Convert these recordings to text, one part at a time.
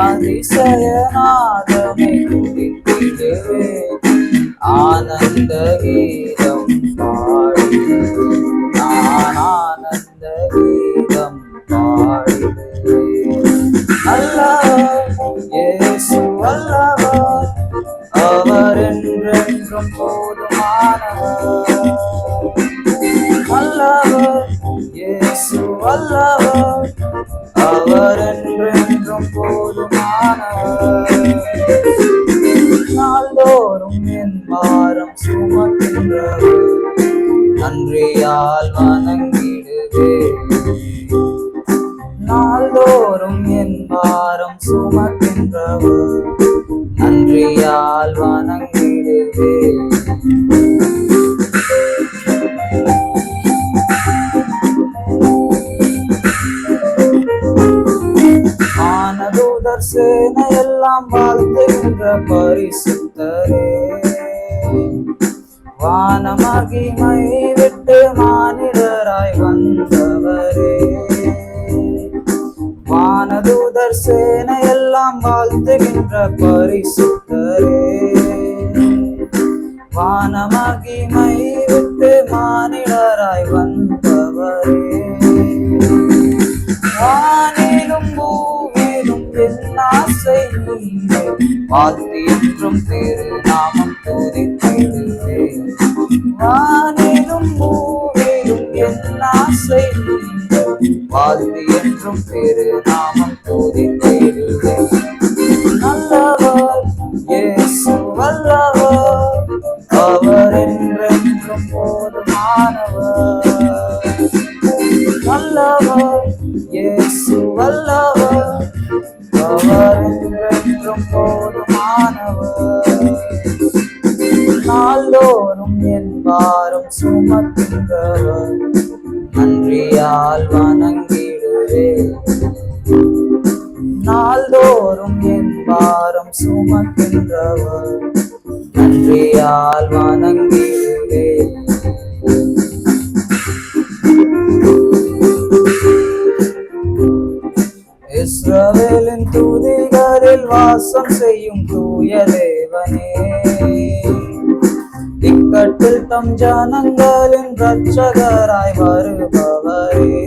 அதிசயநாதனை துதித்திடுவே, ஆனந்த கீதம் பாடிடுவே, நான் ஆனந்த கீதம் பாடிடுவே. அல்லவர் இயேசு அல்லவர், அவர் என்றென்றும் போதுமானவர். அல்லவர் இயேசு அல்லவர், அவர் என்றென்றும் போதுமானவர். நாள்தோறும் என் பாரம் சுமக்கின்றவர், நன்றியால் வணங்கிடுவே. நாள்தோறும் என் பாரம் சுமக்கின்றவர், நன்றியால் வணங்கிடுவே. வானதூதர் சேனையெல்லாம் வாழ்த்துகின்ற பரிசுத்தரே, வானமகிமை விட்டு மானிடராய் வந்தவரே. வானதூதர் சேனையெல்லாம் வாழ்த்துகின்ற பரிசுத்தரே, வானமகிமை விட்டு மானிடராய் வந்தவரே. வானிலும் பூவிலும் என் ஆசை நீரே, வாழ்த்து என்றும் திருநாமம் துதித்திடுவே. வானிலும் பூவிலும் என் ஆசை நீரே, வாழ்த்து என்றும் திருநாமம் துதித்திடுவே. நல்லவர் இயேசு வல்லவர், அவர் என்றென்றும் போதுமானவர். நல்லவர் இயேசு வல்லவர், அவர் என்றென்றும் போதுமானவர். நாள்தோறும் என் பாரம் சுமக்கின்றவர், நன்றியால் வணங்கிடுவே. நாள்தோறும் என் பாரம் சுமக்கின்றவர், நன்றியால் வணங்கிடுவே. இஸ்ரவேலின் துதிகளில் வாசம் செய்யும் தூய தேவனே, இக்கட்டில் தம் ஜனங்களின் இரட்சகராய் வருபவரே.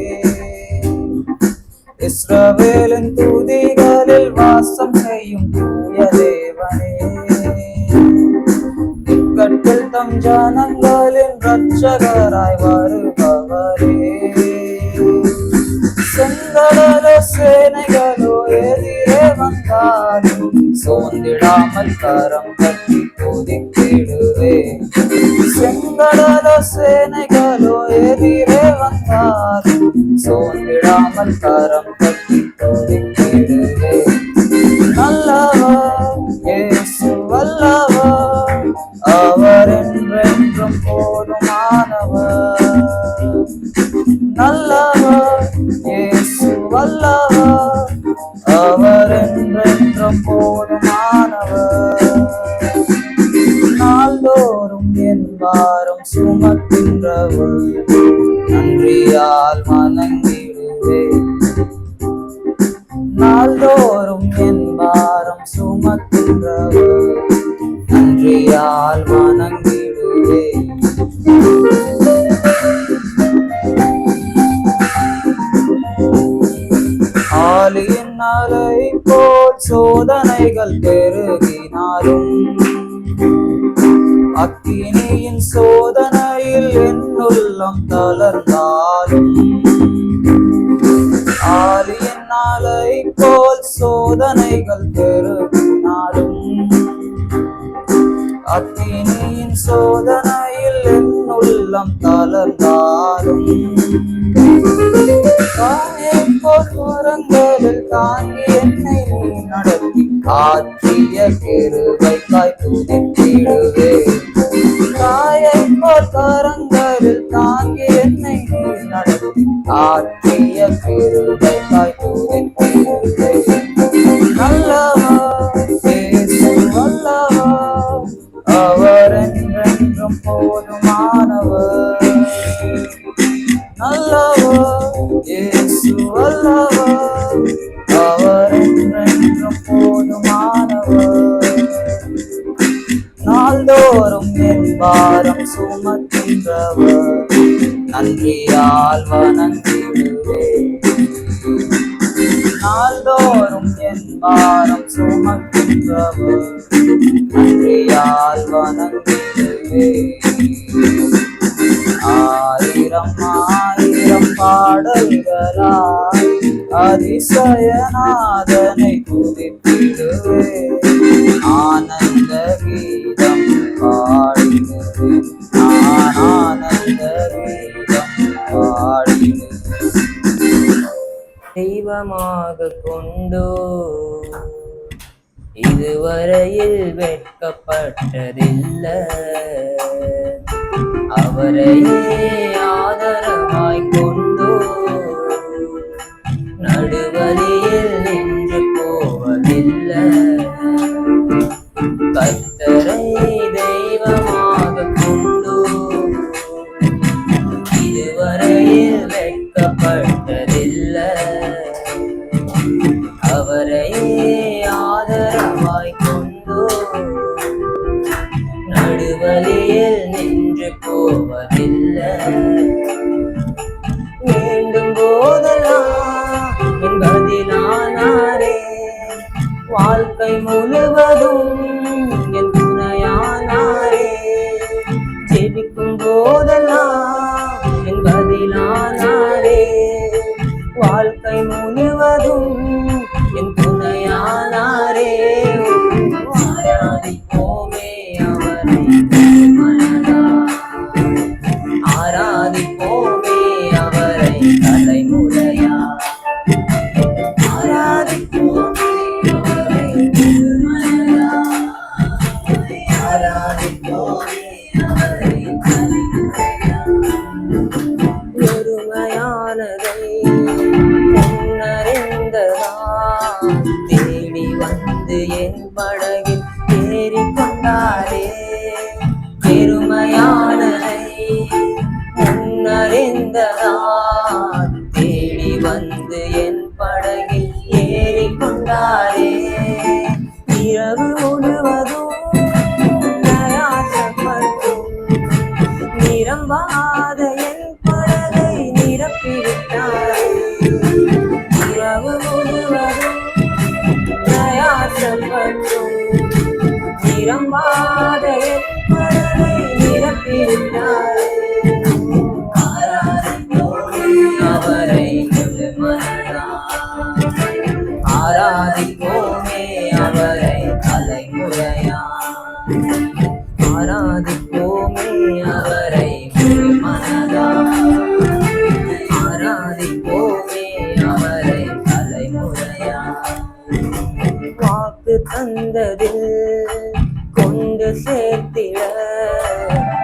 இஸ்ரவேலின் துதிகளில் வாசம் செய்யும் தூய தேவனே, இக்கட்டில் தம் ஜனங்களின் இரட்சகராய் வருபவரே. செங்கடல சேனைகளோ எதிரே வந்தாலும் சோர்ந்திடாமல் கரம் கட்டி துதித்திடுவே. செங்கடல சேனைகளோ எதிரே வந்தாலும் சோர்ந்திடாமல் கரம் கட்டி துதித்திடுவே. நல்லவர் இயேசு வல்லவர், அவர் என்றென்றும் போதுமானவர். நல்லவர் இயேசு வல்லவர், அவர் என்றென்றும் போதுமானவர். நாள்தோறும் என் பாரம் சுமக்கின்றவர், நன்றியால் வணங்கிடுவே. நாள்தோறும் என் பாரம் சுமக்கின்றவர், நன்றியால் வணங்கிடுவே. ஆலியின் அலை போல் சோதனைகள் பெருகினாலும், அக்கினியின் சோதனையில் என் உள்ளம் தளர்ந்தாலும். ஆலியின் அலை போல் சோதனைகள் பெருகினாலும், அக்கினியின் சோதனையில் என் உள்ளம் தளர்ந்தாலும். காயப்போர்களில் தாங்கி என்னை நீ நடத்தி காற்றிய கிருபைக்காய் துதித்திடுவே. காயப்போர்களில் தாங்கி என்னை நீ நடத்தி காற்றிய கிருபைக்காய் துதித்திடுவே. நல்லவர் இயேசு வல்லவர், அவர் என்றென்றும் போதுமானவர். நல்லவர் இயேசு வல்லவர், அவர் என்றென்றும் பாரம் சுமக்கின்றவர் நன்றியால் வணங்கிடுவேன். நாள்தோறும் என் பாரம் சுமக்கின்றவர் நன்றியால் வணங்கிடுவேன். ஆயிரம் ஆயிரம் பாடல்களால் அதிசயநாதனை துதித்திடுவேன். ஆனந்த கீதம் பாடிடுவேன். நான் ஆனந்த கீதம் பாடிடுவேன். தெய்வமாக கொண்டோ இதுவரையில் வெட்கப்பட்டதில்லை. அவரையே ஆதரவாய் கொண்டோ நடுவழியில் நின்று போவதில்லை. கர்த்தரை தெய்வமாக கொண்டோ இதுவரையில் வெட்கப்பட்டதில்லை. அவரையே ஆதரவாய் கொண்டோ நடுவழியில் நின்று போவதில்லை. வேண்டும் போதெல்லாம் என் பதிலானாரே. வாழ்க்கை முழுவதும் என் துணையானாரே. ஜெபிக்கும் போதெல்லாம் என் பதிலானாரே. வாழ்க்கை முழுவதும் என் துணையானாரே. ஆராதிப்போமே அவரை மனதா. ஆராதிப்போமே அவரை தலைமுறையா. ஆராதிப்போமே அவரை மனதா. ஆராதிப்போமே அவரை தலைமுறையா. ஒருமையானதை முன்னறிந்ததா தேடி வந்து என் படகில் ஏறி கொண்டாரே. பெருமையானதை முன்னறிந்ததா தேடி வந்து என் படகில் ஏறி கொண்டாரே. இரவு முழுவதும் பிரயாசப்பட்டும் நிரம்பாத என் படகை நிரப்பிவிட்டாரே. இரவு முழுவதும் பிரயாசப்பட்டும் நிரம்பாத என் படகை நிரப்பிவிட்டாரே. ஆராதிப்போமே அவரை முழு மனதாய். ஆராதிப்போமே அவரை தலைமுறையாய். ஆராதிப்போமே அவரை முழு மனதாய். ஆராதிப்போமே அவரை தலைமுறையாய். வாக்கு தந்ததில் கொண்டு சேர்த்திட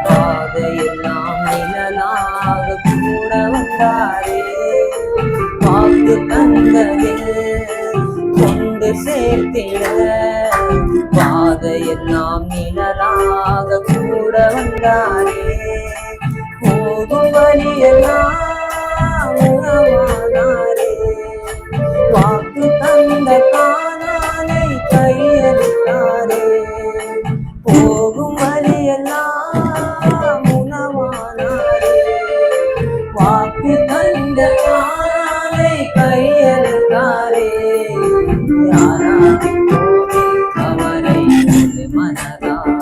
பாதையெல்லாம் நிழலாக கூட வந்தாரே. வாக்கு தந்ததில் கொண்டு சேர்த்திட பாதையெல்லாம் நிழலாக கூட வந்தாரே. போதும் வழியெல்லாம் உணவானாரே. வாக்கு தந்த கானானை கையெழுத்தாரே. போகும் வழியெல்லாம் உணவானாரே. வாக்கு தந்த கானானை கையெழுத்தாரே. ஆராதிப்போமே அவரை முழு மனதாய்.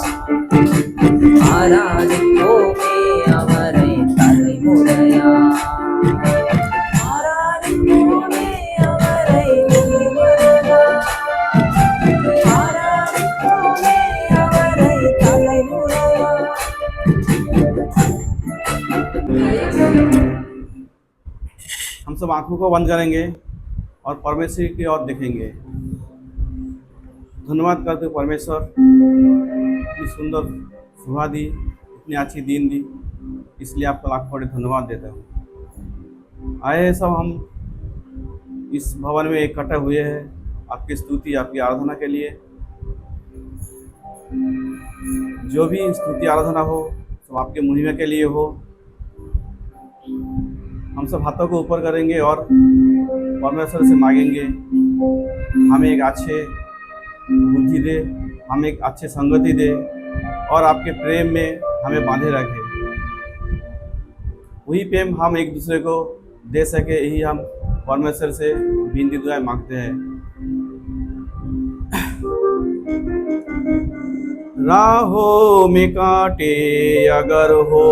ஆராதிப்போமே அவரை தலைமுறையாய். ஆராதிப்போமே அவரை முழு மனதாய். ஆராதிப்போமே அவரை தலைமுறையாய். हम सब आंखों को बंद करेंगे और परमेश्वर की ओर देखेंगे। धन्यवाद करते परमेश्वर, इतनी सुंदर सुबह दी, इतनी अच्छी दिन दी, इसलिए आपको लाख कोटि धन्यवाद देता हूँ। आए हैं सब हम इस भवन में इकट्ठे हुए हैं आपकी स्तुति आपकी आराधना के लिए। जो भी स्तुति आराधना हो सब आपके महिमा के लिए हो। हम सब हाथों को ऊपर करेंगे और परमेश्वर से मांगेंगे हमें एक अच्छे बुद्धि दे, हमें एक अच्छे संगति दे और आपके प्रेम में हमें बांधे रखे। वही प्रेम हम एक दूसरे को दे सके, यही हम परमेश्वर से विनती दुआएं मांगते हैं। राहों में कांटे अगर हो,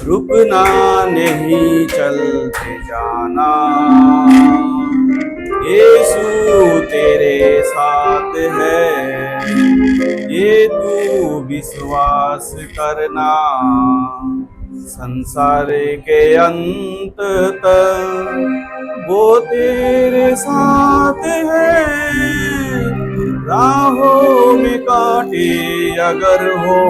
रुकना नहीं चलते जाना। यीशु तेरे साथ है, ये तू विश्वास करना। संसार के अंत तक वो तेरे साथ है। राहों में कांटे अगर हो,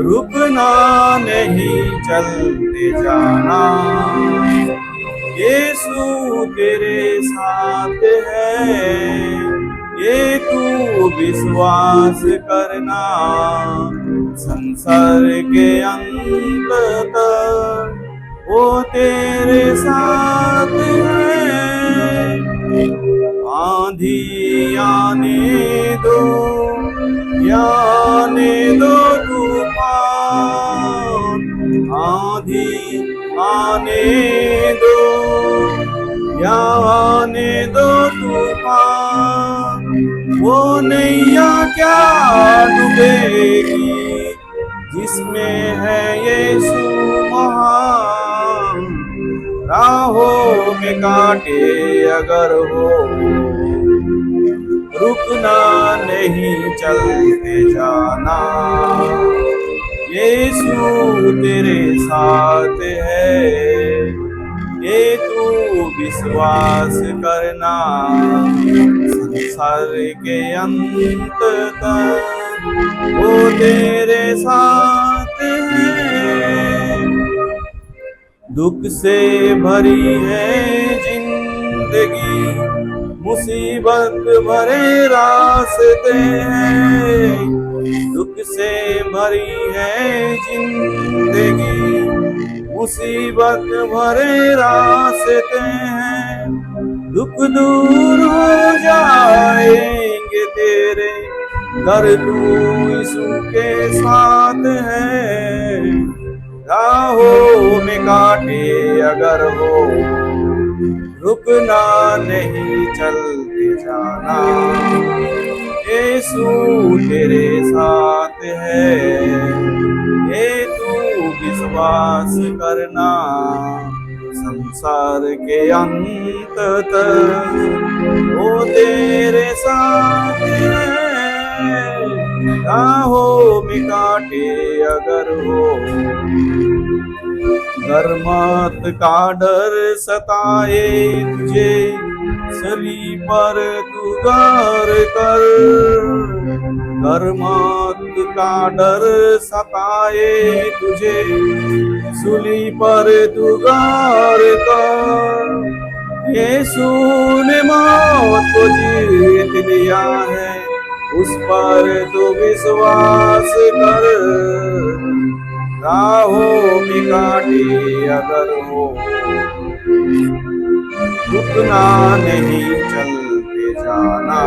रुकना नहीं चलते जाना। यीशु तेरे साथ है, ये तू विश्वास करना। संसार के अंत तक वो तेरे साथ है। आंधी आने दो, आने दो तूफान। आंधी आने दो, आने दो तूफान। वो नैया क्या डूबेगी जिसमें है यीशु महान। राहों में कांटे अगर हो, रुकना नहीं चलते जाना। यीशु तेरे साथ है, ये तू विश्वास करना। संसार के अंत तक वो तेरे साथ है। दुख से भरी है जिंदगी, मुसीबत भरे रास्ते हैं। दुख से भरी है जिंदगी, मुसीबत भरे रास्ते हैं। दुख दूर हो जाएंगे तेरे, कर तू यीशु के साथ है। राहों में कांटे अगर हो, रुकना नहीं चलते जाना। यीशु तेरे साथ है, ये तू विश्वास करना। संसार के अंत तक वो तेरे साथ है। राहों में कांटे अगर हो, गर्मात का डर सताए तुझे, सली पर तू गार कर। गर्मात का डर सताए तुझे, सूली पर तू गार कर। यीशु ने मौत को जीत लिया है, उस पर तू विश्वास कर। राहों में कांटे अगर हो, रुकना नहीं चलते जाना।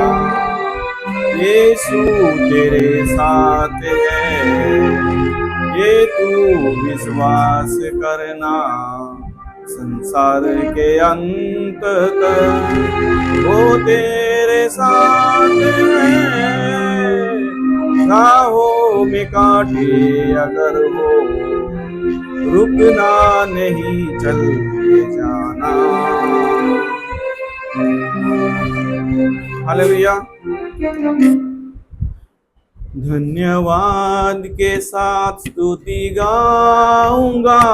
यीशु तेरे साथ है, ये तू विश्वास करना। संसार के अंत तक वो तेरे साथ है। राहों में कांटे अगर हो, रुकना नहीं चलते जाना। हालेलुया। धन्यवाद के साथ स्तुति गाऊंगा,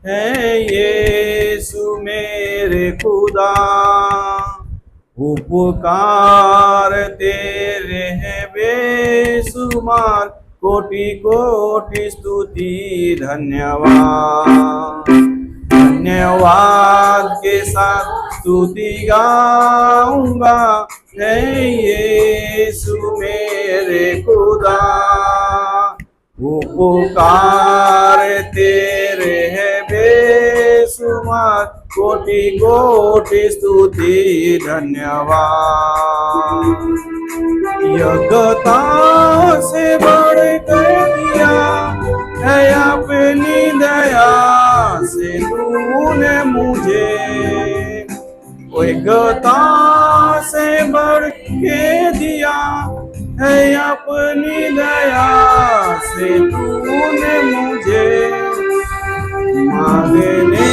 है यीशु मेरे खुदा। उपकार तेरे हैं बेशुमार, कोटि कोटि स्तुति धन्यवाद। धन्यवाद के साथ स्तुति गाऊंगा, है यीशु मेरे खुदा। उपकार तेरे हैं बेशुमार, कोटि कोटि स्तुति धन्यवाद। यज्ञता से बढ़ कर दिया है अपनी दया से तूने मुझे। यज्ञता से बढ़ के दिया है अपनी दया से तूने मुझे। मांगने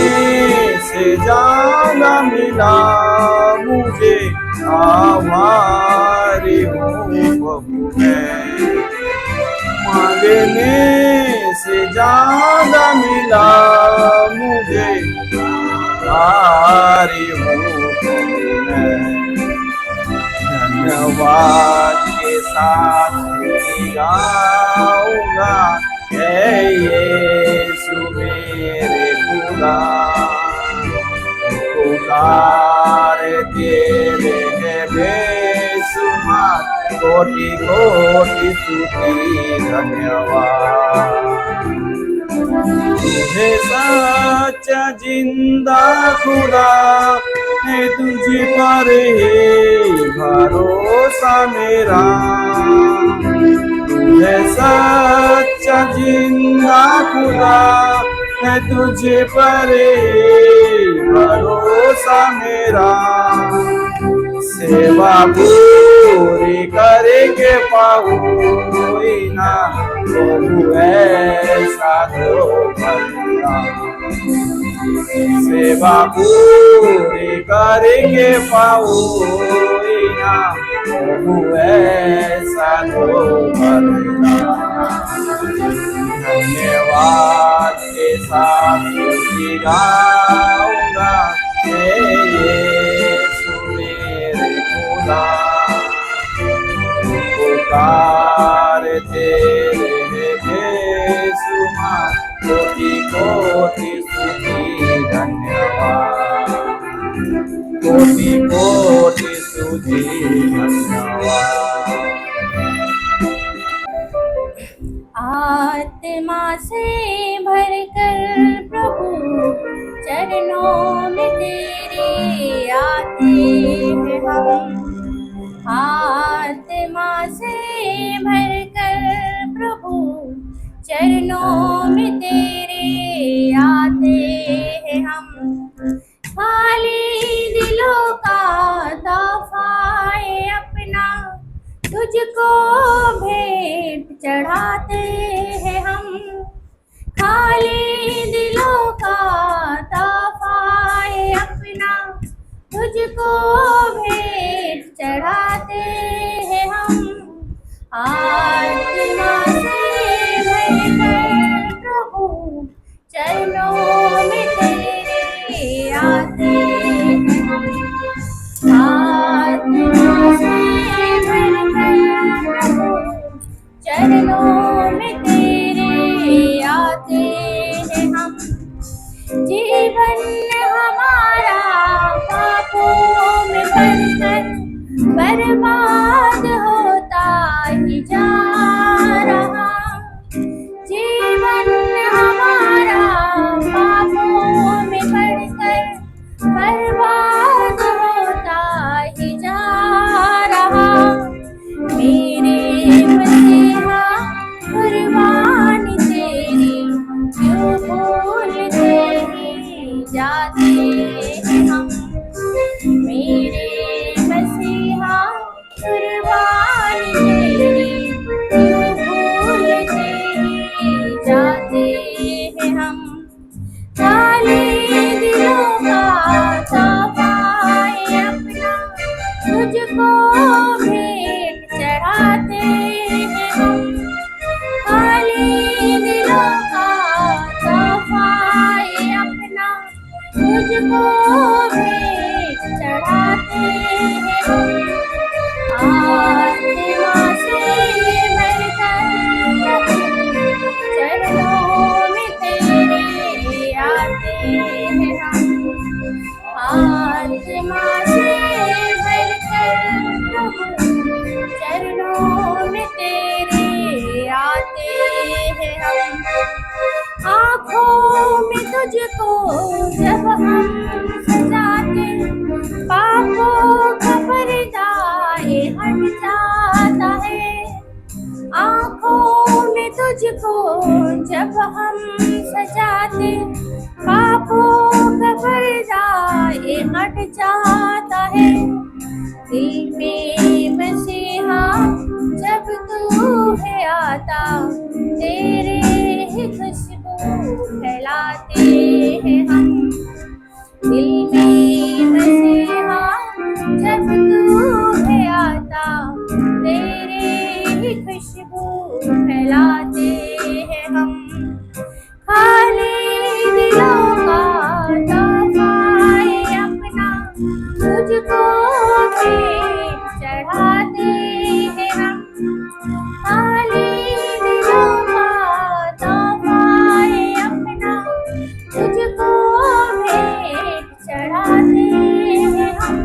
से ज्यादा मिला मुझे, आभारी हूँ प्रभु मैं। मांगने से ज्यादा मिला मुझे, आभारी हूँ प्रभु मैं। धन्यवाद के साथ गाऊंगा, हे यीशु मेरे खुदा। पुकार तेरे है बेशुमार, कोटि कोटि स्तुति धन्यवाद। तुझे सच्चा जिंदा खुदा है, तुझे पर ही भरोसा मेरा। तुझे सच्चा जिंदा खुदा है, तुझे पर ही भरोसा मेरा। सेवा पूरी करके पाऊँ ना प्रभु ऐसा तो करना। सेवा पूरी करके पाऊँ ना प्रभु ऐसा तो करना। धन्यवाद के साथ गाऊंगा, हे यीशु मेरे खुदा। पुकार तेरे बेशुमार, कोटि कोटि स्तुति धन्यवाद। कोटि कोटि स्तुति धन्यवाद। आत्मा से भरकर प्रभु चरणों में तेरे आते हैं हम। आत्मा से भरकर प्रभु चरणों में तेरे आते हैं हम। खाली दिलों का तोहफा अपना तुझको भेंट चढ़ाते हैं हम। खाली दिलों का तोहफा अपना तुझको भेंट चढ़ाते हैं हम। आत्मा से भरकर प्रभु चरणों में तेरे आते हैं हम। आत्मा से चरणों में तेरे आते हैं हम। जीवन हमारा पापों में बनकर बर्बाद होता ही जा रहा। जीवन हमारा पापों में बनकर बर्बाद होता ही जा रहा। मेरे मसीहा कुर्बानी तेरी क्यों भूलते ही जाते हैं हम। मेरे मसीहा कुर्बानी तेरी क्यों भूलते ही जाते हैं हम। काले दिलों का तोहफा अपना तुझको भेंट चढ़ाते हैं हम। खाली दिलों का तोहफा अपना तुझको भेंट चढ़ाते हैं हम। आत्मा से भरकर चरणों में तेरे आते हैं हम। आत्मा से भरकर चरणों में तेरे आते हैं हम। आँखों में तुझको जब हम सजाते, पापों का पर्दा ये हट जाता तुझको जब हम सजाते, पापों का पर्दा ये हट जाता है। दिल में मसीहा जब तू है आता, तेरे ही खुशबू फैलाते हैं हम। दिल में मसीहा जब तू है आता, तेरे ही खुशबू फैलाते हैं हम। खाली दिलों का तोहफा है अपना, तुझको भेंट चढ़ाते हैं हम। खाली दिलों का तोहफा है अपना, तुझको भेंट चढ़ाते हैं हम।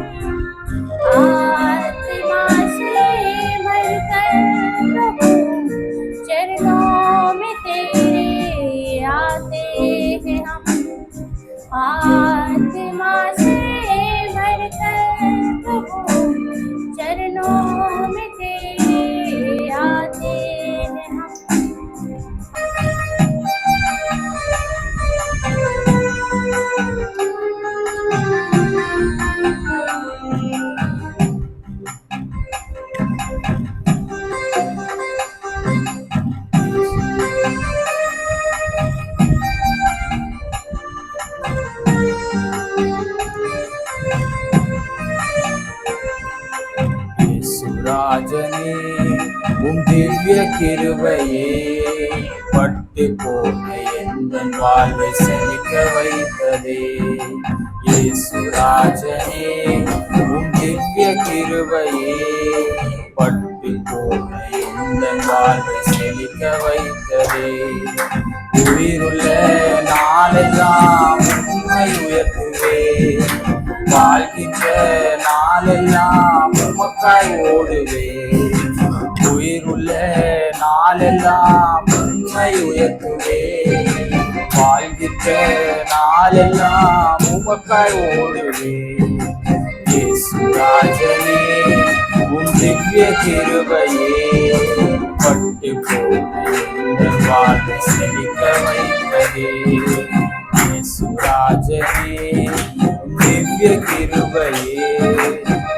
आत्मा से भरकर प्रभु चरणों में तेरे आते हैं हम। आत्मा से भरकर प्रभु चरणों में तेरे आते हैं हम। ராஜனே உம் திவ்ய கிருபையே பட்டு போன எந்தன் வாழ்வை செழிக்க வைத்ததே. இயேசு ராஜனே உம் திவ்ய கிருபையே பட்டு போன எந்தன் வாழ்வை செழிக்க வைத்ததே. உயிருள்ள நாளெல்லாம் உம்மை உயர்த்துவே, வாழ்கின்ற நாளெல்லாம் உமக்காய் ஓடுவே. உயிருள்ள நாளெல்லாம் உம்மை உயர்த்துவே, வாழ்கின்ற நாளெல்லாம் உமக்காய் ஓடுவே. இயேசு ராஜனே உம் திவ்ய கிருபையே பட்டு போன எந்தன் வாழ்வை செழிக்க வைத்ததே. இயேசு ராஜனே திவ்ய கிருபையே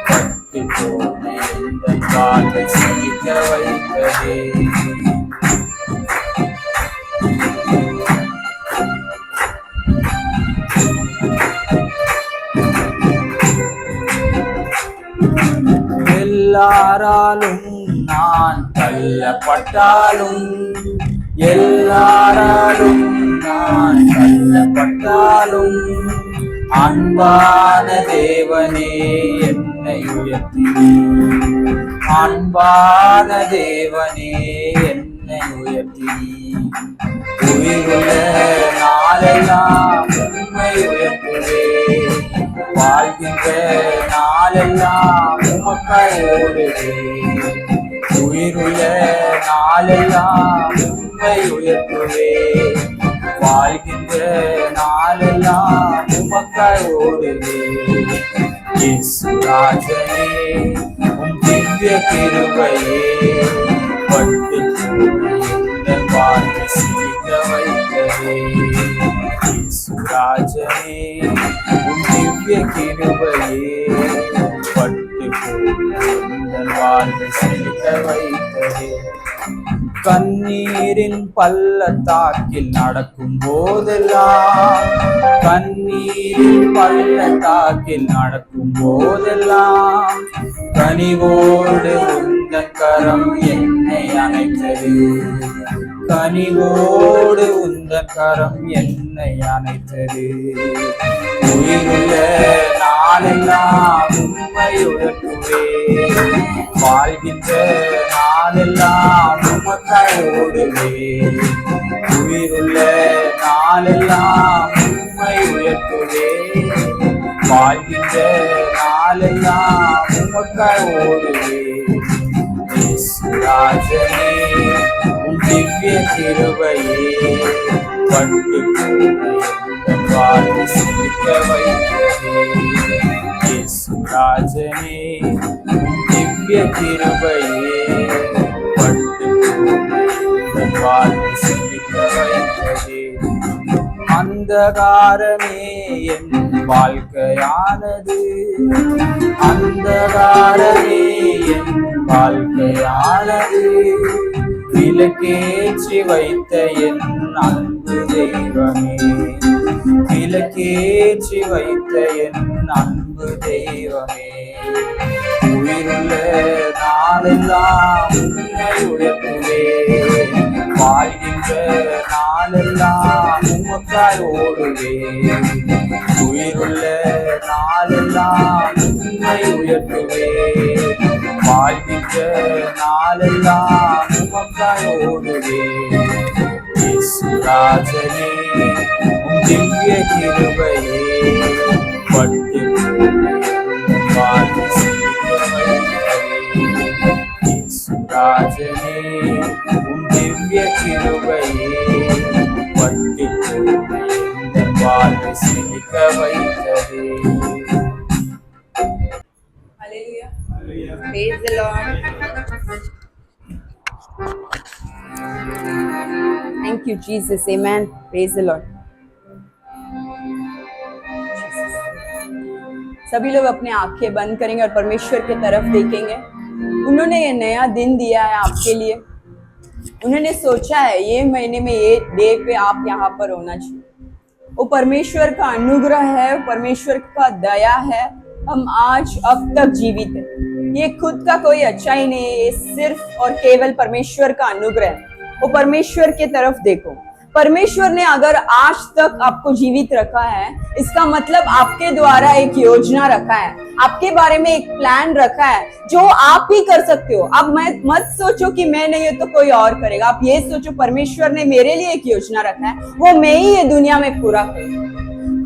பட்டு போன எந்தன் வாழ்வை செழிக்க வைத்ததே. எல்லாராலும் நான் தள்ளப்பட்டாலும், எல்லாராலும் நான் தள்ளப்பட்டாலும், அன்பான தேவனே என்னை உயர்த்தினே. அன்பான தேவனே என்னை உயர்த்தினே. உயிருள்ள நாளெல்லாம் உம்மை உயர்த்துவே, வாழ்கின்ற நாளெல்லாம் உமக்காய் ஓடுவே. உயிருள்ள நாளெல்லாம் உம்மை உயர்த்துவே, வாழ்கின்ற நாளெல்லாம் உமக்காய் ஓடுவே. இயேசு ராஜனே உம் திவ்ய கிருபையே பட்டு போன எந்தன் வாழ்வை செழிக்க வைத்ததே. இயேசு ராஜனே உம் திவ்ய கிருபையே பட்டு போன எந்தன் வாழ்வை செழிக்க வைத்ததே. கண்ணீரின் பள்ளத்தாக்கில் நடக்கும் போதெல்லாம், கண்ணீரின் பள்ளத்தாக்கில் நடக்கும் போதெல்லாம், கனிவோடு உந்தன் கரம் என்னை அணைத்தது. கனிவோடு உந்தன் கரம் என்னை அணைத்தது. உயிருள்ள நாளெல்லாம் உம்மை உயர்த்துவே, வாழ்கின்ற நாளெல்லாம் உமக்காய் ஓடுவே. உயிருள்ள நாளெல்லாம் உம்மை உயர்த்துவே, வாழ்கின்ற நாளெல்லாம் உமக்காய் ஓடுவே. இயேசு ராஜனே உம் திவ்ய கிருபையே பட்டு போன எந்தன் வாழ்வை செழிக்க வைத்ததே. இயேசு ராஜனே உம் திவ்ய கிருபையே பட்டு போன எந்தன் வாழ்வை அந்தகாரமே என் வாழ்க்கையானது, அந்தகாரமே என் வாழ்க்கையானது. விளக்கேற்றி வைத்த என் அன்பு தெய்வமே, விளக்கேற்றி வைத்த என் அன்பு தெய்வமே. உயிருள்ள நாளெல்லாம் உன்னை உயர்த்துவேன், வாழ்கின்ற நாளெல்லாம் உமக்காய் ஓடுவேன். உயிருள்ள நாளெல்லாம் உன்னை உயர்த்துவேன், வாழ்கின்ற நாளெல்லாம் உமக்காய் ஓடுவேன். இயேசுராஜனே உம் திவ்ய கிருபையே பட்டு வாழ்வு இயேசுராஜனே உம் திவ்ய கிருபையே பட்டு வாழ்வு சிரிக்க வைத்ததே. Hallelujah. Praise the Lord. Thank you, Jesus. Amen. Praise the Lord. सभी लोग अपने आंखें बंद करेंगे और परमेश्वर की तरफ देखेंगे। उन्होंने ये नया दिन दिया है आपके लिए। उन्होंने सोचा है ये महीने में ये डे पे आप यहाँ पर होना चाहिए। वो परमेश्वर का अनुग्रह है, परमेश्वर का दया है। हम आज अब तक जीवित है। ये खुद का कोई अच्छाई नहीं है, ये सिर्फ और केवल परमेश्वर का अनुग्रह है। वो परमेश्वर की तरफ देखो। परमेश्वर ने अगर आज तक आपको जीवित रखा है, इसका मतलब आपके द्वारा एक योजना रखा है, आपके बारे में एक प्लान रखा है जो आप ही कर सकते हो। अब मत सोचो कि मैं नहीं हूं तो कोई और करेगा। आप ये सोचो परमेश्वर ने मेरे लिए एक योजना रखा है, वो मैं ही ये दुनिया में पूरा करूँ।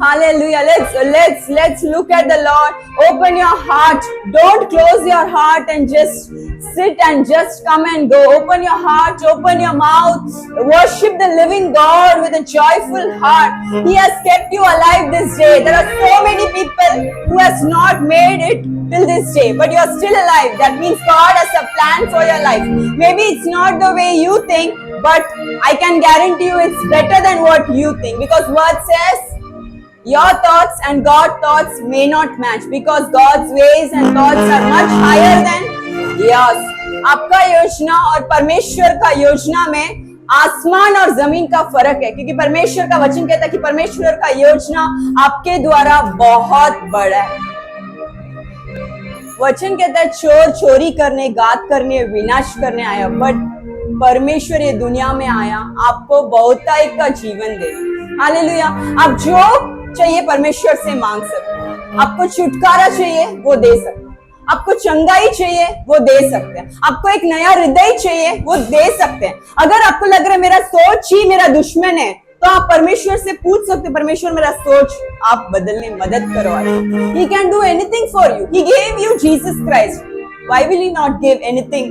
Hallelujah. Let's look at the Lord. Open your heart. Don't close your heart and just sit and just come and go. Open your heart, open your mouth. Worship the living God with a joyful heart. He has kept you alive this day. There are so many people who has not made it till this day, but you are still alive. That means God has a plan for your life. Maybe it's not the way you think, but I can guarantee you it's better than what you think, because word says your thoughts and God's thoughts may not match, because God's ways and thoughts are much higher than yours. आपका योजना और परमेश्वर का योजना में आसमान और जमीन का फर्क है, क्योंकि परमेश्वर का वचन कहता है कि परमेश्वर का योजना आपके द्वारा बहुत बड़ा है। वचन कहता है चोर चोरी करने, घात करने, विनाश करने आया, बट परमेश्वर ये दुनिया में आया आपको बहुताई का जीवन दे। हालेलुया। आप जो चाहिए परमेश्वर से मांग सकते हैं। आपको छुटकारा चाहिए वो दे सकते हैं, आपको चंगाई चाहिए वो दे सकते हैं, आपको एक नया हृदय चाहिए वो दे सकते हैं। अगर आपको लग रहा है मेरा सोच ही मेरा दुश्मन है, तो आप परमेश्वर से पूछ सकते हैं, परमेश्वर मेरा सोच आप बदलने मदद करो। He can do anything for you. He gave you Jesus Christ. Why will he not give anything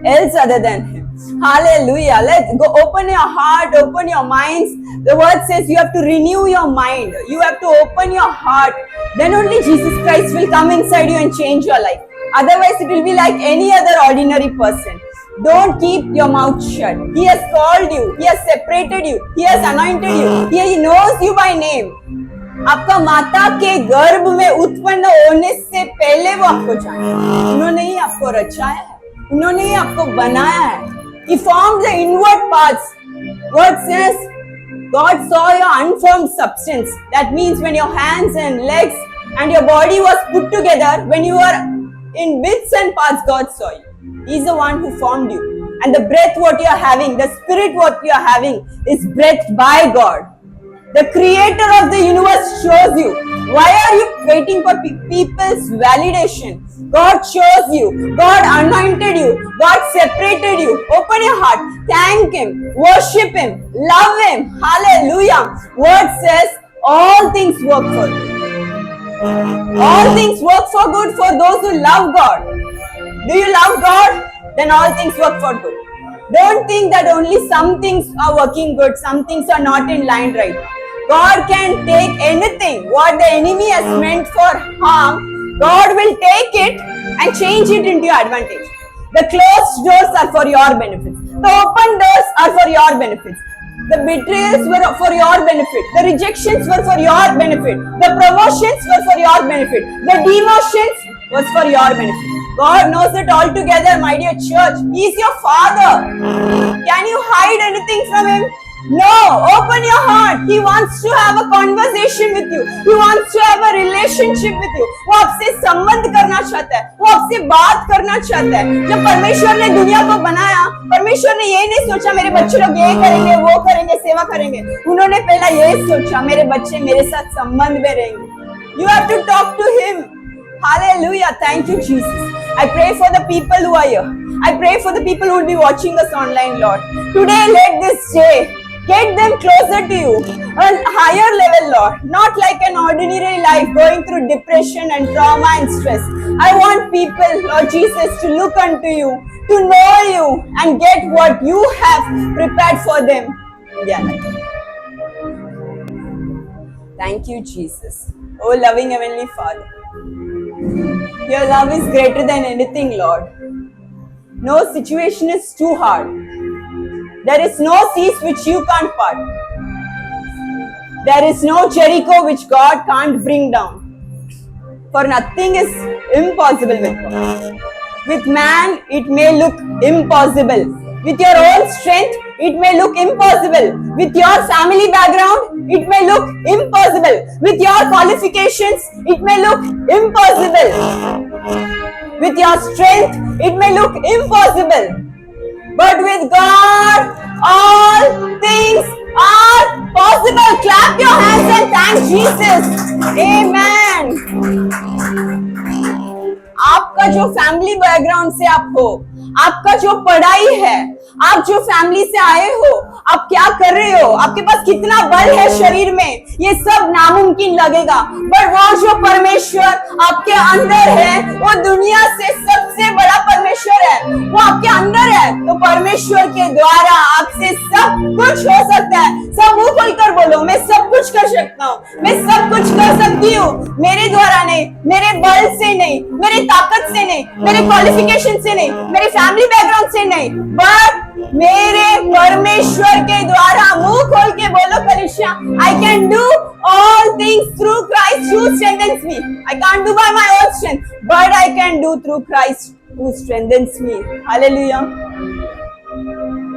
else other than him? Hallelujah. Let's go. Open your heart, open your minds. The word says you have to renew your mind. You have to open your heart. Then only Jesus Christ will come inside you and change your life. Otherwise, it will be like any other ordinary person. Don't keep your mouth shut. He has called you. He has separated you. He has anointed you. He knows you by name. आपका माता के गर्भ में उत्पन्न होने से पहले वो आपको जाने। उन्होंने ही आपको रचाया है, उन्होंने ही आपको बनाया है। He formed the inward parts. Word says God saw your unformed substance. That means when your hands and legs and your body was put together, when you were in bits and parts, God saw you. He's the one who formed you. And the breath what you are having, the spirit what you are having is breathed by God. The creator of the universe chose you. Why are you waiting for people's validation? God chose you. God anointed you. God separated you. Open your heart. Thank him. Worship him. Love him. Hallelujah. Word says all things work for good. All things work for good for those who love God. Do you love God? Then all things work for good. Don't think that only some things are working good, some things are not in line right now. God can take anything what the enemy has meant for harm. God will take it and change it into your advantage. The closed doors are for your benefits. The open doors are for your benefits. The betrayals were for your benefit. The rejections were for your benefit. The promotions were for your benefit. The demotions was for your benefit. God knows it all together, my dear church. He is your Father. Can you hide anything from Him? No. Open your heart. He wants to have a conversation with you. He wants to have a relationship with you. वो आपसे संबंध करना चाहता है. वो आपसे बात करना चाहता है. जब परमेश्वर ने दुनिया को बनाया, परमेश्वर ने ये नहीं सोचा मेरे बच्चे लोग ये करेंगे, वो करेंगे, सेवा करेंगे. उन्होंने पहला ये सोचा मेरे बच्चे मेरे साथ संबंध में रहेंगे. You have to talk to Him. Hallelujah. Thank you, Jesus. I pray for the people who are here. I pray for the people who will be watching us online, Lord. Today, let this day get them closer to you, a higher level, Lord. Not like an ordinary life going through depression and trauma and stress. I want people, Lord Jesus, to look unto you, to know you, and get what you have prepared for them in their life. Thank you, Jesus. Oh, loving Heavenly Father. Your love is greater than anything, Lord. No situation is too hard. There is no seas which you can't part. There is no Jericho which God can't bring down. For nothing is impossible with God. With man, it may look impossible. With your own strength, it may look impossible. With your family background, it may look impossible. With your qualifications, it may look impossible. With your strength, it may look impossible. But with God, all things are possible. Clap your hands and thank Jesus. Amen. आपका जो family background से आप हो, आपका जो पढ़ाई है, आप जो फैमिली से आए हो, आप क्या कर रहे हो, आपके पास कितना बल है शरीर में, ये सब नामुमकिन लगेगा. पर वो जो परमेश्वर आपके अंदर है, वो दुनिया से सबसे बड़ा परमेश्वर है, वो आपके अंदर है. तो परमेश्वर के द्वारा आपसे सब कुछ हो सकता है. सब मुंह खोलकर बोलो, मैं सब कुछ कर सकता हूँ, मैं सब कुछ कर सकती हूँ. मेरे द्वारा नहीं, मेरे बल से नहीं, मेरे ताकत से नहीं, मेरे क्वालिफिकेशन से नहीं, मेरे फैमिली बैकग्राउंड से नहीं, बट मेरे परमेश्वर के द्वारा. मुंह खोल के बोलो कलीसिया, I can do all things through Christ who strengthens me. I can't do by my own strength, but I can do through Christ who strengthens me. Hallelujah.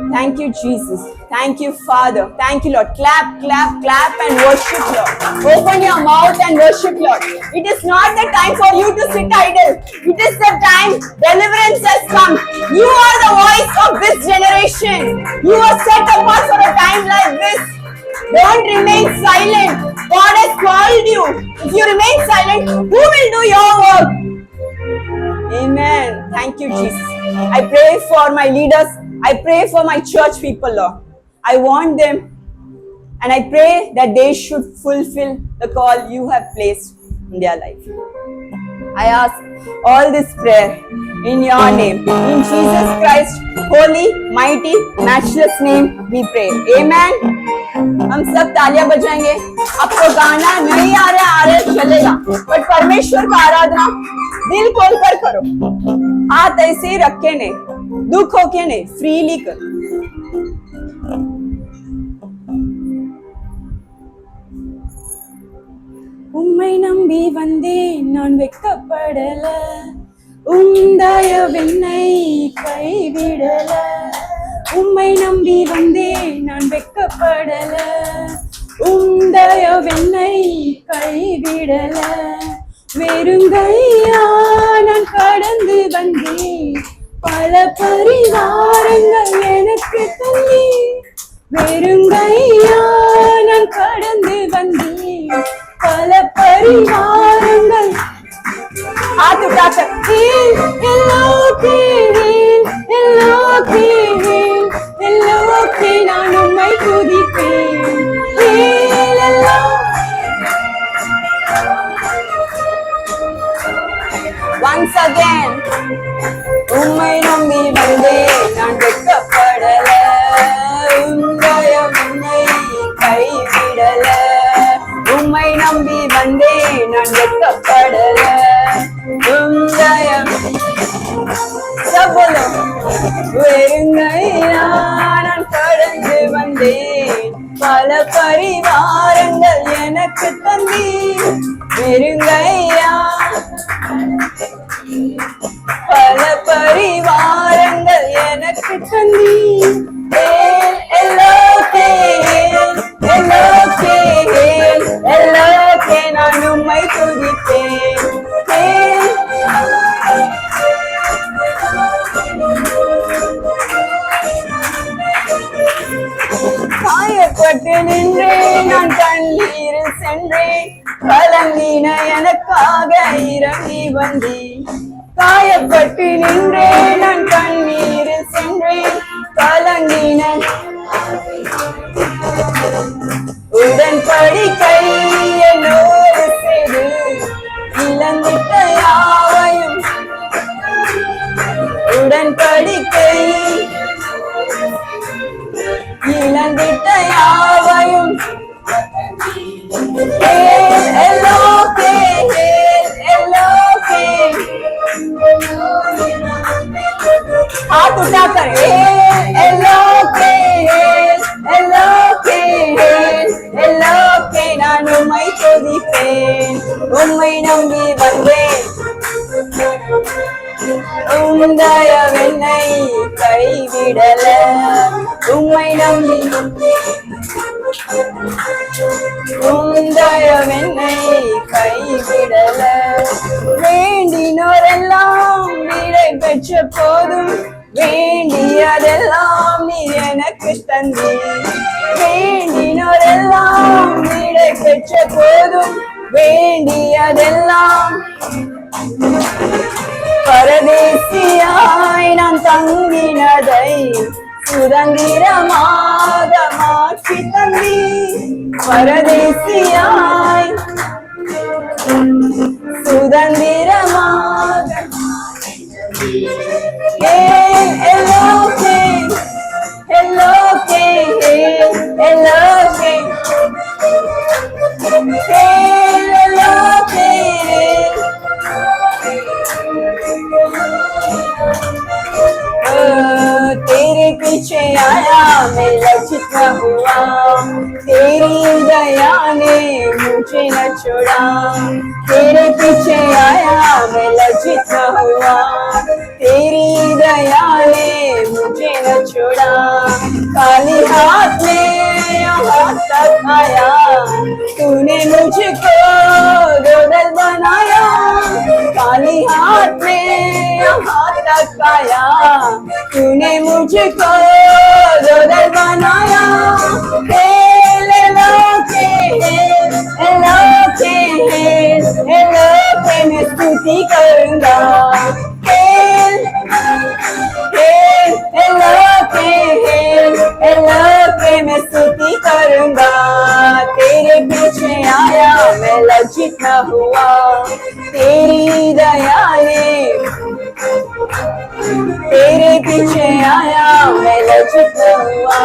Thank you, Jesus. Thank you, Father. Thank you, Lord. Clap, clap, clap and worship, Lord. Open your mouth and worship, Lord. It is not the time for you to sit idle. It is the time deliverance has come. You are the voice of this generation. You are set apart for a time like this. Don't remain silent. God has called you. If you remain silent, who will do your work? Amen. Thank you, Jesus. I pray for my leaders. I pray for my church people, Lord. I want them, and I pray that they should fulfill the call you have placed in their life. I ask all this prayer in your name. In Jesus Christ, holy, mighty, matchless name, we pray. Amen. हम सब तालियां बजाएंगे. आपको गाना नहीं आ रहा चलेगा, but परमेश्वर का आराधना दिल खोलकर करो. हाथ ऐसे ही रख के नहीं, दुख होके नहीं, फ्रीली कर. உம்மை நம்பி வந்தேன் நான் வெட்கப்படல, உந்தயவென்னை கைவிடல. உம்மை நம்பி வந்தேன் நான் வெட்கப்படல, உந்தயவென்னை கைவிடல. வெறுங்கையா நான் கடந்து வந்தேன், பல பரிவாரங்கள் எனக்கு தள்ளி. வெறுங்கையா நான் கடந்து வந்தேன், பல பரிவாரங்கள். हाथ उठाकर நான் உம்மை துதிப்பேன். Once again, உம்மை நம்பி வந்தேன் நான் வெட்கப்படல, உந்தயம் என்னை கைவிடல. உம்மை நம்பி வந்தேன் நான் வெட்கப்படல, உந்தயம். सब बोलो. வெறுங்கையா நான் கடந்து வந்தேன், பல பரிவாரங்கள் எனக்கு தந்தீர் வெறுங்கையா பல பரிவாரங்கள் எனக்கு தந்தீர் எல்லோக்கே நான் உம்மை துதிப்பேன் காயப்பட்டு நின்றேன் நான் கண்ணீரில் சென்றேன் கலங்கின எனக்காக இறங்கி வந்தேன் காயப்பட்டு நின்றேன் நான் கண்ணீரில் சென்றேன் கலங்கின உடன்படிக்கை என்னோடு செய்து இழந்திட்ட யாவையும் உடன்படிக்கை இழந்திட்ட யாவையும் எல்லோக்கே हाथ उठाकर எல்லோக்கே நான் உம்மை துதிப்பேன் உம்மை நம்பி வந்தேன் உந்தயவென்னை கைவிடல உம்மை நம்பி உந்தயவென்னை கைவிடல வேண்டினோரெல்லாம் விடை பெற்ற போதும் வேண்டியதெல்லாம் நீ எனக்கு தந்தீர் வேண்டினோரெல்லாம் விடை பெற்ற போதும் வேண்டியதெல்லாம் பரதேசியாய் நான் தங்கினதை சுதந்திரமாக மாற்றி தந்தீர் பரதேசியாய் சுதந்திரமாக तेरे पीछे आया मैं लज्जित न हुआ तेरी दया ने मुझे न छोड़ा तेरे पीछे आया मैं लज्जित न हुआ तेरी दया ने मुझे न छोड़ा खाली हाथ में यहाँ तक आया तूने मुझको गोदल बनाया खाली हाथ में यहाँ तक आया तूने मुझको गोदल बनाया मैं स्तुति करूंगा मैं स्तुति करूंगा तेरे पीछे आया मैं लज्जित न हुआ तेरी दया ने तेरे पीछे आया मैं लज्जित न हुआ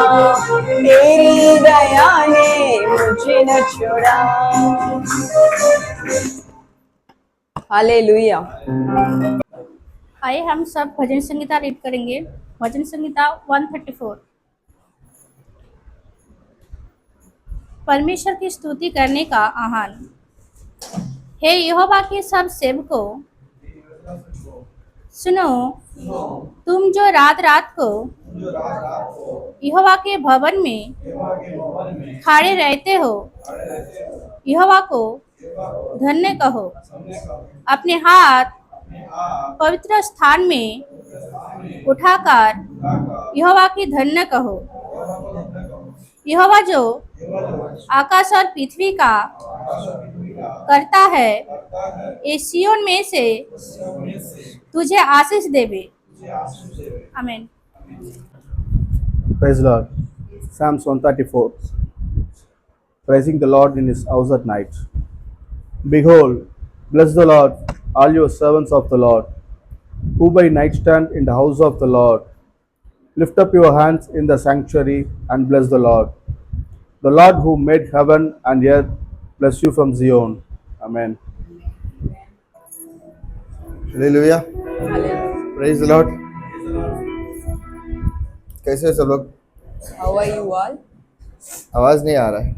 तेरी दया ने मुझे न छोड़ा हालेलुया। आइए हम सब भजन संहिता रीड करेंगे। भजन संहिता 134। परमेश्वर की स्तुति करने का आह्वान। हे यहोवा के सब सेवकों, सुनो, तुम जो रात रात को यहोवा के भवन में खड़े रहते हो, यहोवा को धन्य कहो। अपने हाथ पवित्र स्थान में उठाकर यहोवा की धन्य कहो। यहोवा जो आकाश और पृथ्वी का करता है, ये सियोन में से तुझे आशीष देवे। आमीन। Praise the Lord. Psalms 134. Praising the Lord in his house at night. Behold, bless the Lord, all you servants of the Lord, who by night stand in the house of the Lord. Lift up your hands in the sanctuary and bless the Lord. The Lord who made heaven and earth, bless you from Zion. Amen. Hallelujah, praise the Lord. कैसे हो सब लोग? How are you all? आवाज नहीं आ रहा है।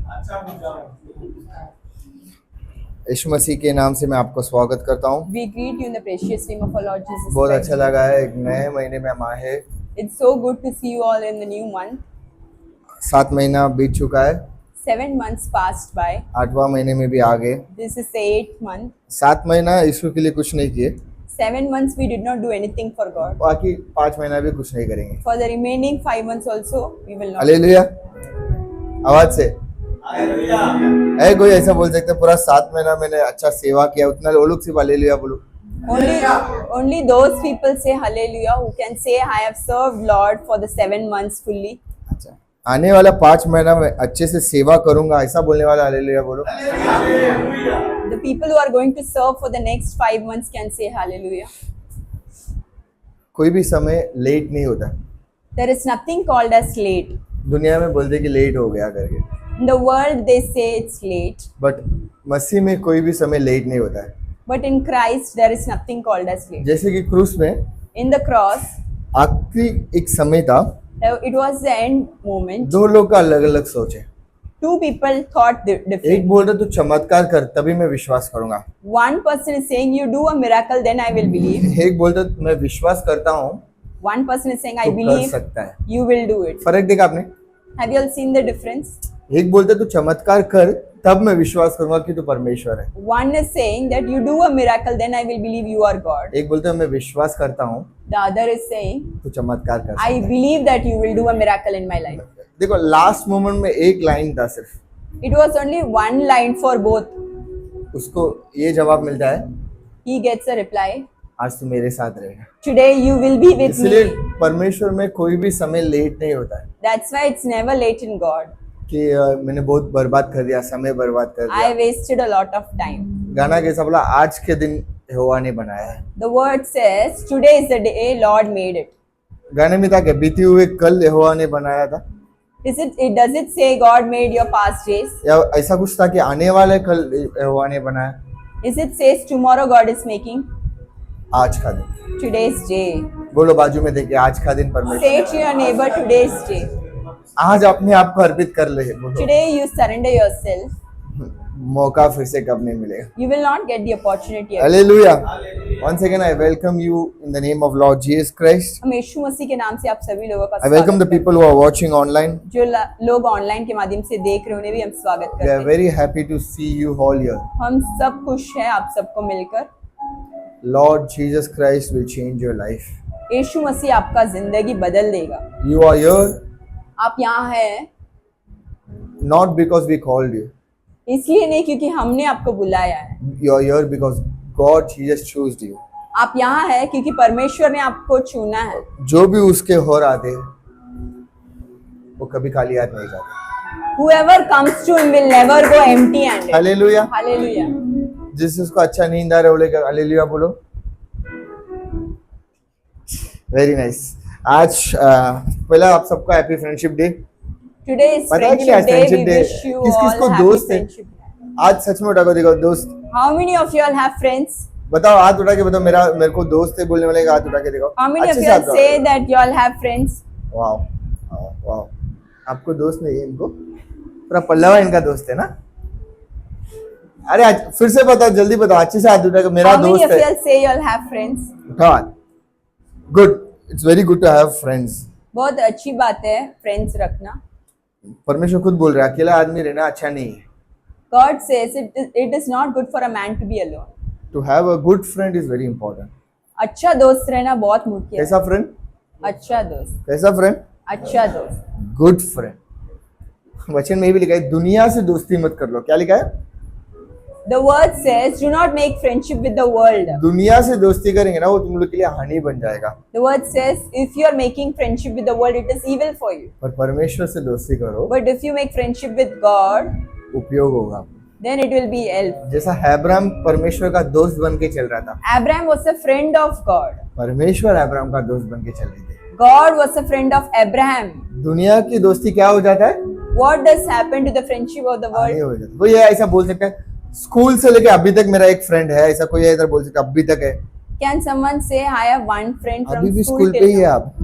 यीशु मसीह के नाम से मैं आपको स्वागत करता हूँ। We greet you in the precious name of our Lord Jesus बहुत Christ. अच्छा लगा है, एक नए महीने में हम आए हैं। It's so good to see you all in the new month. 7 महीना बीत चुका है, 7 months passed by. 8वां महीने में भी आ गए। This is the 8th month. 7 महीना यीशु के लिए कुछ नहीं किए, 7 months we did not do anything for God. बाकी 5 महीना भी कुछ नहीं करेंगे। For the remaining 5 months also, we will not. Hallelujah. आवाज से है कोई ऐसा बोल सकते पूरा 7 महीना मैंने अच्छा सेवा किया, उतना वो लोग सिर्फ हालेलुया बोलो। Only those people say hallelujah who can say I have served Lord for the 7 months fully. अच्छा, आने वाला 5 महीना में अच्छे से सेवा करूंगा, ऐसा बोलने वाला हालेलुया बोलो। The people who are going to serve for the next 5 months can say hallelujah. कोई भी समय लेट नहीं होता। There is nothing called as late. दुनिया में बोलते कि लेट हो गया करके, In the world they say it's late, but मसीह में कोई भी समय लेट नहीं होता है। but in Christ there is nothing called as late. जैसे कि क्रूस में In the cross, आखिरी एक समय था, it was the end moment. दो लोग का अलग अलग सोच है। 2 people thought एक different. बोल रहा तू चमत्कार कर तभी मैं विश्वास करूंगा, One person is saying you do a miracle then I will believe. एक बोल रहा मैं विश्वास करता हूँ One person is saying I तू कर believe सकता है। you will do it. फर्क देखा आपने? Have you all seen the difference? एक बोलते तू चमत्कार कर तब मैं विश्वास करूंगा कि तू परमेश्वर है, One is saying that you do a miracle then I will believe you are God. एक बोलते मैं विश्वास करता हूँ The other is saying तू चमत्कार कर सकता I है। believe that you will do a miracle in my life. देखो लास्ट मोमेंट में एक लाइन था सिर्फ, It was only one line for both. उसको ये जवाब मिलता है He gets a reply. आज तू मेरे साथ रहेगा। Today you will be with इसलिए me. परमेश्वर में कोई भी समय लेट नहीं होता है That's why it's never late in God. कि मैंने बहुत बर्बाद कर दिया, समय बर्बाद कर I दिया। wasted a lot of time. गाना कैसा बोला, आज के दिन यहोवा ने बनाया है। The word says, today is the day Lord made it. गाने में था क्या, बीती हुए कल यहोवा ने बनाया था, Does it say God made your past days? या ऐसा कुछ था कि आने वाले कल यहोवा ने बनाया? Is it says tomorrow God is making? आज का दिन Today's day. बोलो बाजू में देखिए, आज का दिन परमेश्वर, Say to your neighbor, today's day. आज अपने आप को अर्पित कर ले। बोलो Today you surrender yourself. मौका फिर से कब नहीं मिलेगा। You will not get the opportunity again. Hallelujah. Once again I welcome you in the name of Lord Jesus Christ. हम यीशु मसीह के नाम से आप सभी लोगों का I welcome the स्वागत करते people who are watching online. हैं। जो लोग ऑनलाइन के माध्यम से देख रहे हैं उन्हें भी हम स्वागत We करते are हैं। very happy to see you all here. हम सब खुश हैं आप सबको मिलकर। Lord Jesus Christ will change your life. यीशु मसीह आपका जिंदगी बदल देगा। You are here आप यहाँ हैं not because we called you. इसलिए नहीं क्योंकि हमने आपको बुलाया है। You are here because God Jesus chose you. आप यहाँ हैं क्योंकि परमेश्वर ने आपको चुना है। जो भी उसके होर आते हैं वो कभी खाली हाथ नहीं जाते। Whoever comes to him will never go empty-handed. Hallelujah. Hallelujah. जिसको अच्छा नींद आ रहा है वो लेकर हालेलुया बोलो। Very nice. आज पहला आप सबका happy friendship day. Today is पता है कि friendship आज day. Friendship We day, wish you किस किस को all happy दोस्त है friendship day. आज? सच में उठा को देखो दोस्त, How many of you all have friends? बताओ हाथ उठा के बताओ, मेरे को दोस्त है बोलने वाले का हाथ उठा के देखो। How many of अच्छे you से all हाथ say उठाओ। that you all have friends? Wow wow, आपको दोस्त नहीं है, इनको पूरा पल्लवा इनका दोस्त है ना। अरे आज फिर से बताओ, जल्दी बताओ, अच्छे से हाथ उठा के मेरा How many दोस्त of you है। all say you all have friends? उठाओ हाथ। Good, it's very good to have friends. बहुत अच्छी बात है फ्रेंड्स रखना। परमेश्वर खुद बोल रहा है अकेला आदमी रहना अच्छा नहीं है। God says it is not good for a man to be alone. To have a good friend is very important. अच्छा दोस्त रहना बहुत मुख्य है। कैसा फ्रेंड? अच्छा दोस्त, कैसा फ्रेंड? अच्छा दोस्त। Good friend. वचन में भी लिखा है दुनिया से दोस्ती मत कर लो। क्या लिखा है? The word says, do not make friendship with the world. दुनिया से दोस्ती करेंगे ना वो तुम लोग के लिए हानि बन जाएगा। The word says, if you are making friendship with the world, it is evil for you. पर परमेश्वर से दोस्ती करो, But if you make friendship with God, उपयोग होगा। then it will be help. जैसा अब्राहम परमेश्वर का दोस्त बन के चल रहा था, Abraham was a friend of God. परमेश्वर अब्राहम का दोस्त बन के चल रहे थे। God was a friend of Abraham. दुनिया की दोस्ती क्या हो जाता है? What does happen to the friendship of the हानि world? हो जाता है। कोई ऐसा बोल सकता है स्कूल से लेके अभी तक मेरा एक फ्रेंड है, ऐसा कोई इधर बोल सकता है अभी तक है? Can someone say, I have one friend अभी from भी school स्कूल पे till ही है now? आप।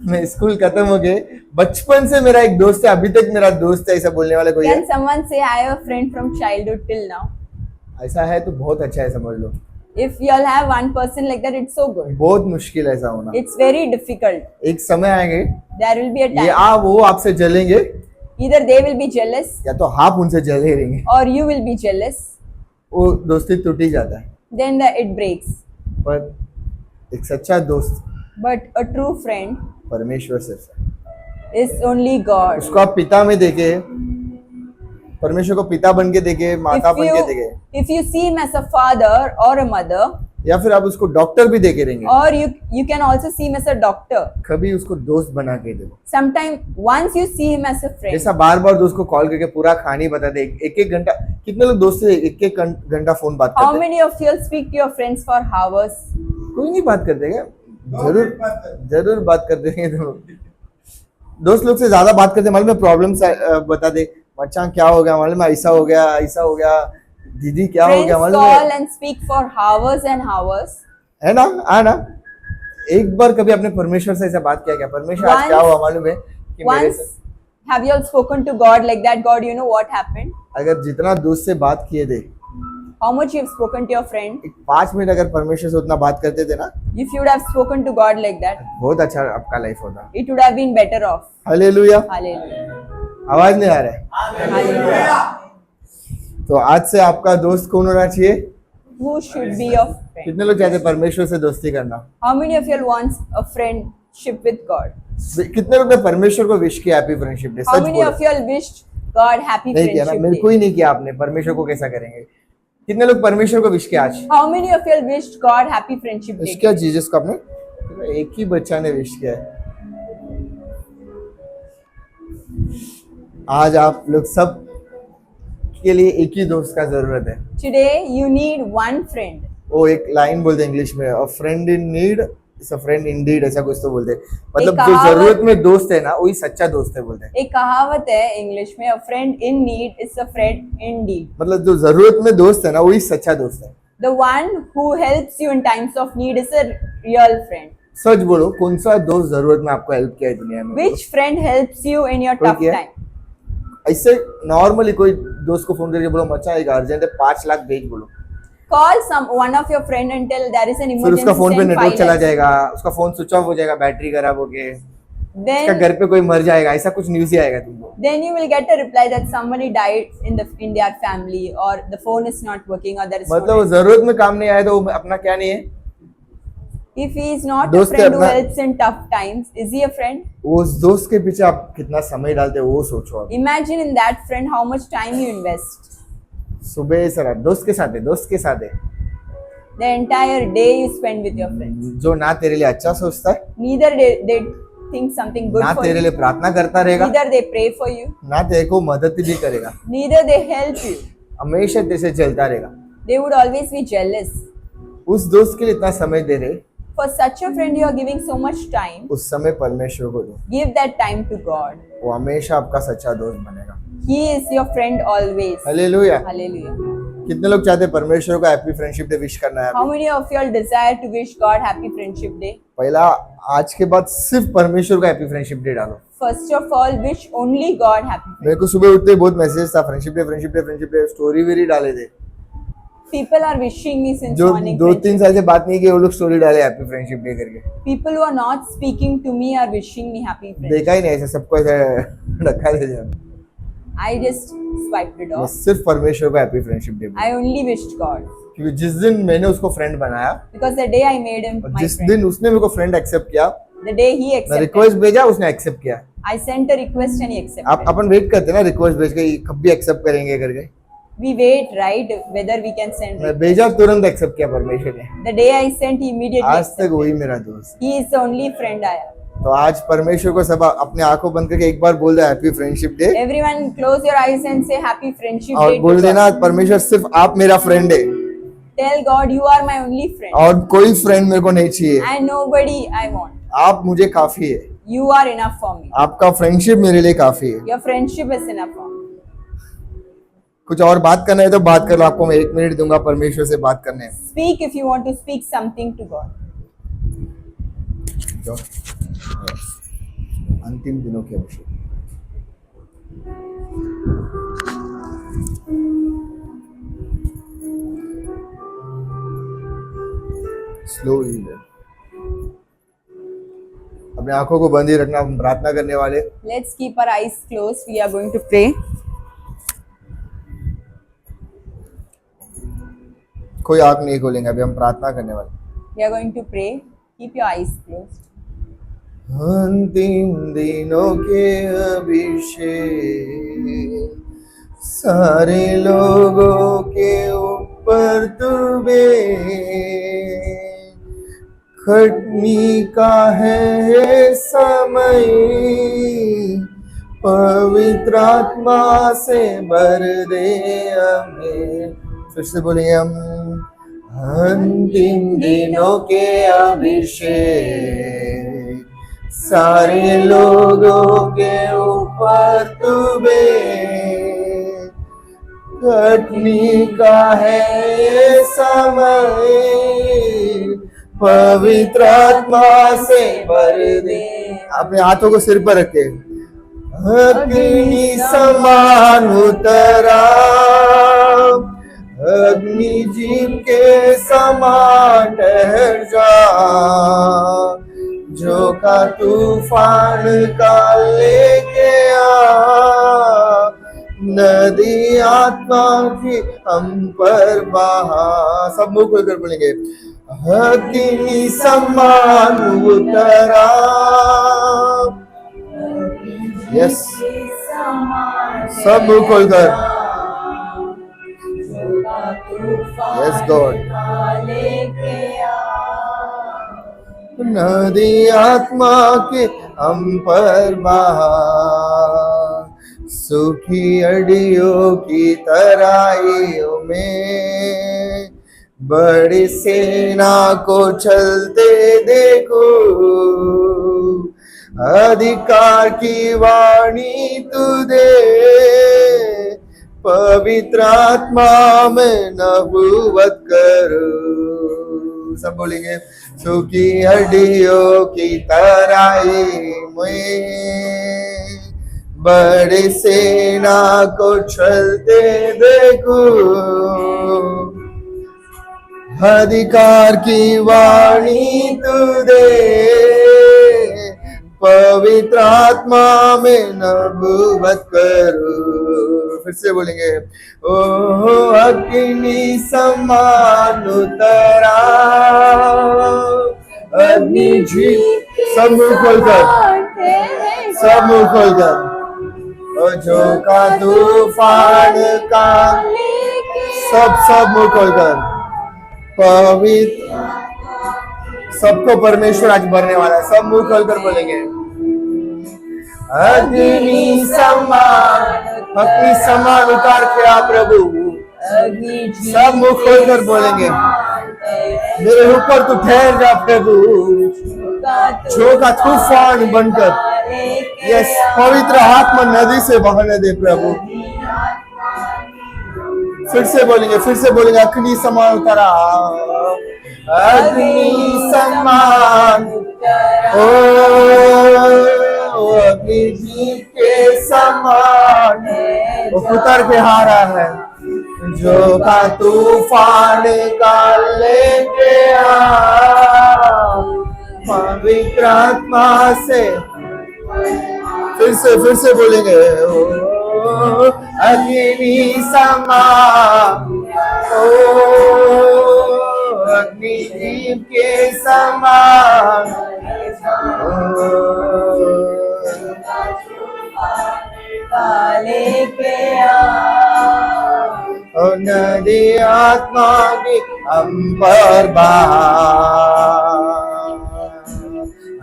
मैं स्कूल खत्म हो गए बचपन से मेरा एक दोस्त है, अभी तक मेरा दोस्त है, ऐसा बोलने वाला कोई है? Can someone say I have a friend from childhood till now? ऐसा है तो बहुत अच्छा है, समझ लो। If you all have one person like that, it's so good. बहुत मुश्किल है ऐसा होना। It's very difficult. एक समय आएंगे There will be a ये time. वो आपसे जलेंगे Either they will be jealous या तो आप उनसे जले रहेंगे, or you will be jealous. वो दोस्ती टूट ही जाता है। Then it breaks. पर एक सच्चा दोस्त But a true friend परमेश्वर सिर्फ है। is only God. उसको आप पिता में देखे, परमेश्वर को पिता बन के देखे, माता बन के देखे, If you see him as a father or a mother, या फिर आप उसको डॉक्टर भी देखे रहेंगे, or you can also see him as a doctor. कभी उसको दोस्त बना के दो। Sometime once you see him as a friend, ऐसा बार बार दोस्त को कॉल करके पूरा कहानी बता दे, एक एक घंटा, कितने लोग दोस्त से एक एक घंटा फोन बात how करते हैं? many of you all speak to your friends for hours? कोई नहीं बात करते क्या? जरूर बात करते हैं। तो दोस्त लोग से ज्यादा बात करते हैं, मालूम है, प्रॉब्लम्स बता दे, बच्चा क्या हो गया, मालूम है, ऐसा हो गया, दीदी क्या हो Friends गया, मालूम call है and speak for hours and hours. है ना? ना एक बार कभी आपने परमेश्वर से ऐसा बात किया क्या? परमेश्वर आज Once- क्या हुआ मालूम है कि मेरे Once, से have you all spoken to God like that? God, you know what happened? अगर जितना दोस्त से बात किए थे, How much you have spoken to your friend? एक 5 मिनट अगर परमेश्वर से उतना बात करते थे ना, If you would have spoken to God like that, बहुत अच्छा आपका लाइफ होता। it would have been better off. Hallelujah. Hallelujah. आवाज नहीं आ रहा है? Hallelujah. तो आज से आपका दोस्त कौन होना चाहिए? Who should be your friend? कितने लोग चाहते हैं परमेश्वर से दोस्ती करना? How many of you all wants a friendship with God? कितने लोग ने परमेश्वर को विश किया happy friendship day? How such many बोलो। of you all wished God happy नहीं किया ना, friendship मेरे day? को ही नहीं किया आपने। परमेश्वर को कैसा करेंगे? कितने लोग परमेश्वर को विश किया आज? How many of you all wished God happy friendship wish day? किया जीसस को आपने? एक ही बच्चा ने विश किया है। आज आप लोग सब के लिए एक ही दोस्त का जरूरत है। Today you need one friend. वो एक लाइन बोलते हैं इंग्लिश में, अ friend in need is a friend Indeed, ऐसा कुछ तो बोलते हैं। मतलब जो कहावत- जरूरत में दोस्त है ना, वही सच्चा दोस्त है बोलते हैं। एक कहावत है इंग्लिश में, a friend in need is a friend indeed. मतलब जो जरूरत में दोस्त है ना, वही सच्चा दोस्त है। The one who helps you in times of need is a real friend. सच बोलो, कौन सा दोस्त जरूरत में आपको हेल्प किया है दुनिया में? Which friend helps you in your कोई tough किया? time? ऐसे नॉर्मली कोई दोस्त को फोन करके बोलो मचा एक अर्जेंट है 5 लाख भेज, बोलो, Call one of your friend and tell there is an फिर emergency. उसका फोन पे send नेटवर्क 5 चला lakhs. जाएगा, उसका फोन स्विच ऑफ हो जाएगा, बैटरी खराब हो गए, उसका Then घर पे कोई मर जाएगा, ऐसा कुछ न्यूज ही आएगा तुमको। you will get a reply that somebody died in their family, or the phone is not working, or there is no मतलब वो net. जरूरत में काम नहीं आया तो वो अपना क्या नहीं है? If he is not a दोस्त है friend who अपना- helps in tough times, is he a friend? वो उस दोस्त के पीछे आप कितना समय डालते हो वो सोचो। आप Imagine in that friend how much time you invest. सुबह से रात दोस्त के साथ है, The entire day you spend with your friends. जो ना तेरे लिए अच्छा सोचता है, Neither they think something good ना for तेरे you, लिए प्रार्थना करता रहेगा, neither they pray for you, ना तेरे को मदद भी करेगा, neither they help you. हमेशा तेरे से चलता रहेगा। They would always be jealous. उस दोस्त के लिए इतना समय दे रहे, For such a friend, you are giving so much time. उस समय परमेश्वर को दो, Give that time to God. वो हमेशा आपका सच्चा दोस्त बनेगा। He is your friend always. Hallelujah. Hallelujah. कितने लोग चाहते हैं परमेश्वर को हैप्पी फ्रेंडशिप डे विश करना है? How many of you all desire to wish God happy friendship day? पहला आज के बाद सिर्फ परमेश्वर को हैप्पी फ्रेंडशिप डे डालो। First of all, wish only God happy. मेरे को सुबह उठते ही बहुत मैसेज था, फ्रेंडशिप डे, स्टोरी वेरी डाले थे। People are wishing me since जो morning. 2-3 friendship. साल से बात नहीं की, वो लोग स्टोरी डाले हैप्पी फ्रेंडशिप डे करके। People who are not speaking to me are wishing me happy friendship. देखा ही नहीं ऐसा, सबको ऐसा रखा थे। I just swiped it मैं off. सिर्फ परमेश्वर को happy friendship day, I only wished God क्योंकि जिस दिन मैंने उसको फ्रेंड बनाया because the day I made him और my जिस friend, दिन उसने मेरे को फ्रेंड एक्सेप्ट किया, the day he मैं accepted, रिक्वेस्ट भेजा, उसने एक्सेप्ट किया। I sent a request and he accepted. आप अपन वेट करते हैं ना रिक्वेस्ट भेज के, कब भी एक्सेप्ट करेंगे करके। We wait, right? Whether we can send. मैं भेजा, तुरंत एक्सेप्ट किया परमेश्वर ने। The day I sent, he immediately आज तक accepted. वही मेरा दोस्त। He is the only friend I have. तो आज परमेश्वर को सब अपने आंखों बंद करके एक बार बोल दो happy friendship day, Everyone, close your eyes and say happy friendship और day. to बोल God. देना परमेश्वर सिर्फ आप मेरा फ्रेंड है Tell God you are my only friend और कोई फ्रेंड मेरे को नहीं चाहिए, and nobody I want. आप मुझे काफी है, You are enough for me. आपका फ्रेंडशिप मेरे लिए काफी है। Your friendship is enough for me. कुछ और बात करना है तो बात कर लो, आपको मैं 1 मिनट दूंगा परमेश्वर से बात करने। Speak if you want to speak something to God. जो अंतिम दिनों के अभिषेक। स्लोली अपने आंखों को बंद ही रखना, हम प्रार्थना करने वाले। Let's keep our eyes closed. We are going to pray. कोई आंख नहीं खोलेंगे, अभी हम प्रार्थना करने वाले। We are going to pray. Keep your eyes closed. अंतिम दिनों के अभिषेक, सारे लोगों के ऊपर तुबे खटनी का है समय, पवित्र आत्मा से भर दे हमें। फिर से बोलेंगे हम, अंतिम दिनों के अभिषेक, सारे लोगों के ऊपर तुबे कटनी का है ये समय, पवित्र आत्मा से भर दे। अपने हाथों को सिर पर रखे। अग्नि समान उतरा, अग्नि जीव के समान ठहर जा, जो का तूफान का लेके आ, नदी आत्मा की हम पर बहा। सब मुंह खोलकर बोलेंगे, अग्नि समान उतरा। यस, सब मुंह खोलकर। Yes God. नदी आत्मा के हम पर बहा, सूखी अड़ियों की तराइयों में बड़ी सेना को चलते देखो, अधिकार की वाणी तू दे, पवित्र आत्मा में नबूवत करो। सब बोलेंगे, सूखी हड्डियों की तराई में बड़ी सेना को चलते देखो, अधिकार की वाणी तू दे, पवित्र आत्मा में नबूवत करो। फिर से बोलेंगे, ओ अग्नि समान उतरा, अग्नि जीव। सब मुंह खोलकर, सब मुंह खोलकर। ओ जो का तूफान का, सब मुंह खोलकर। पवित्र, सबको परमेश्वर आज भरने वाला है। सब मुंह खोलकर बोलेंगे, अग्नि समान उतार के आ प्रभु। सब मुंह खोलकर बोलेंगे, मेरे ऊपर तू ठहर जा प्रभु, जो का तूफान बनकर। यस, पवित्र आत्मा नदी से बहने दे प्रभु। फिर से बोलेंगे, अग्नि समान उतरा, अग्नि समान, ओ अग्नि जीव के समान उतर के आ रहा है, जो का तूफान का लेके आ, पवित्र आत्मा से। फिर से बोलेंगे, ओ अग्नि समान, ओ अग्नि जीव के समान, लेके आ, नदी आत्मा की हम पर बहा,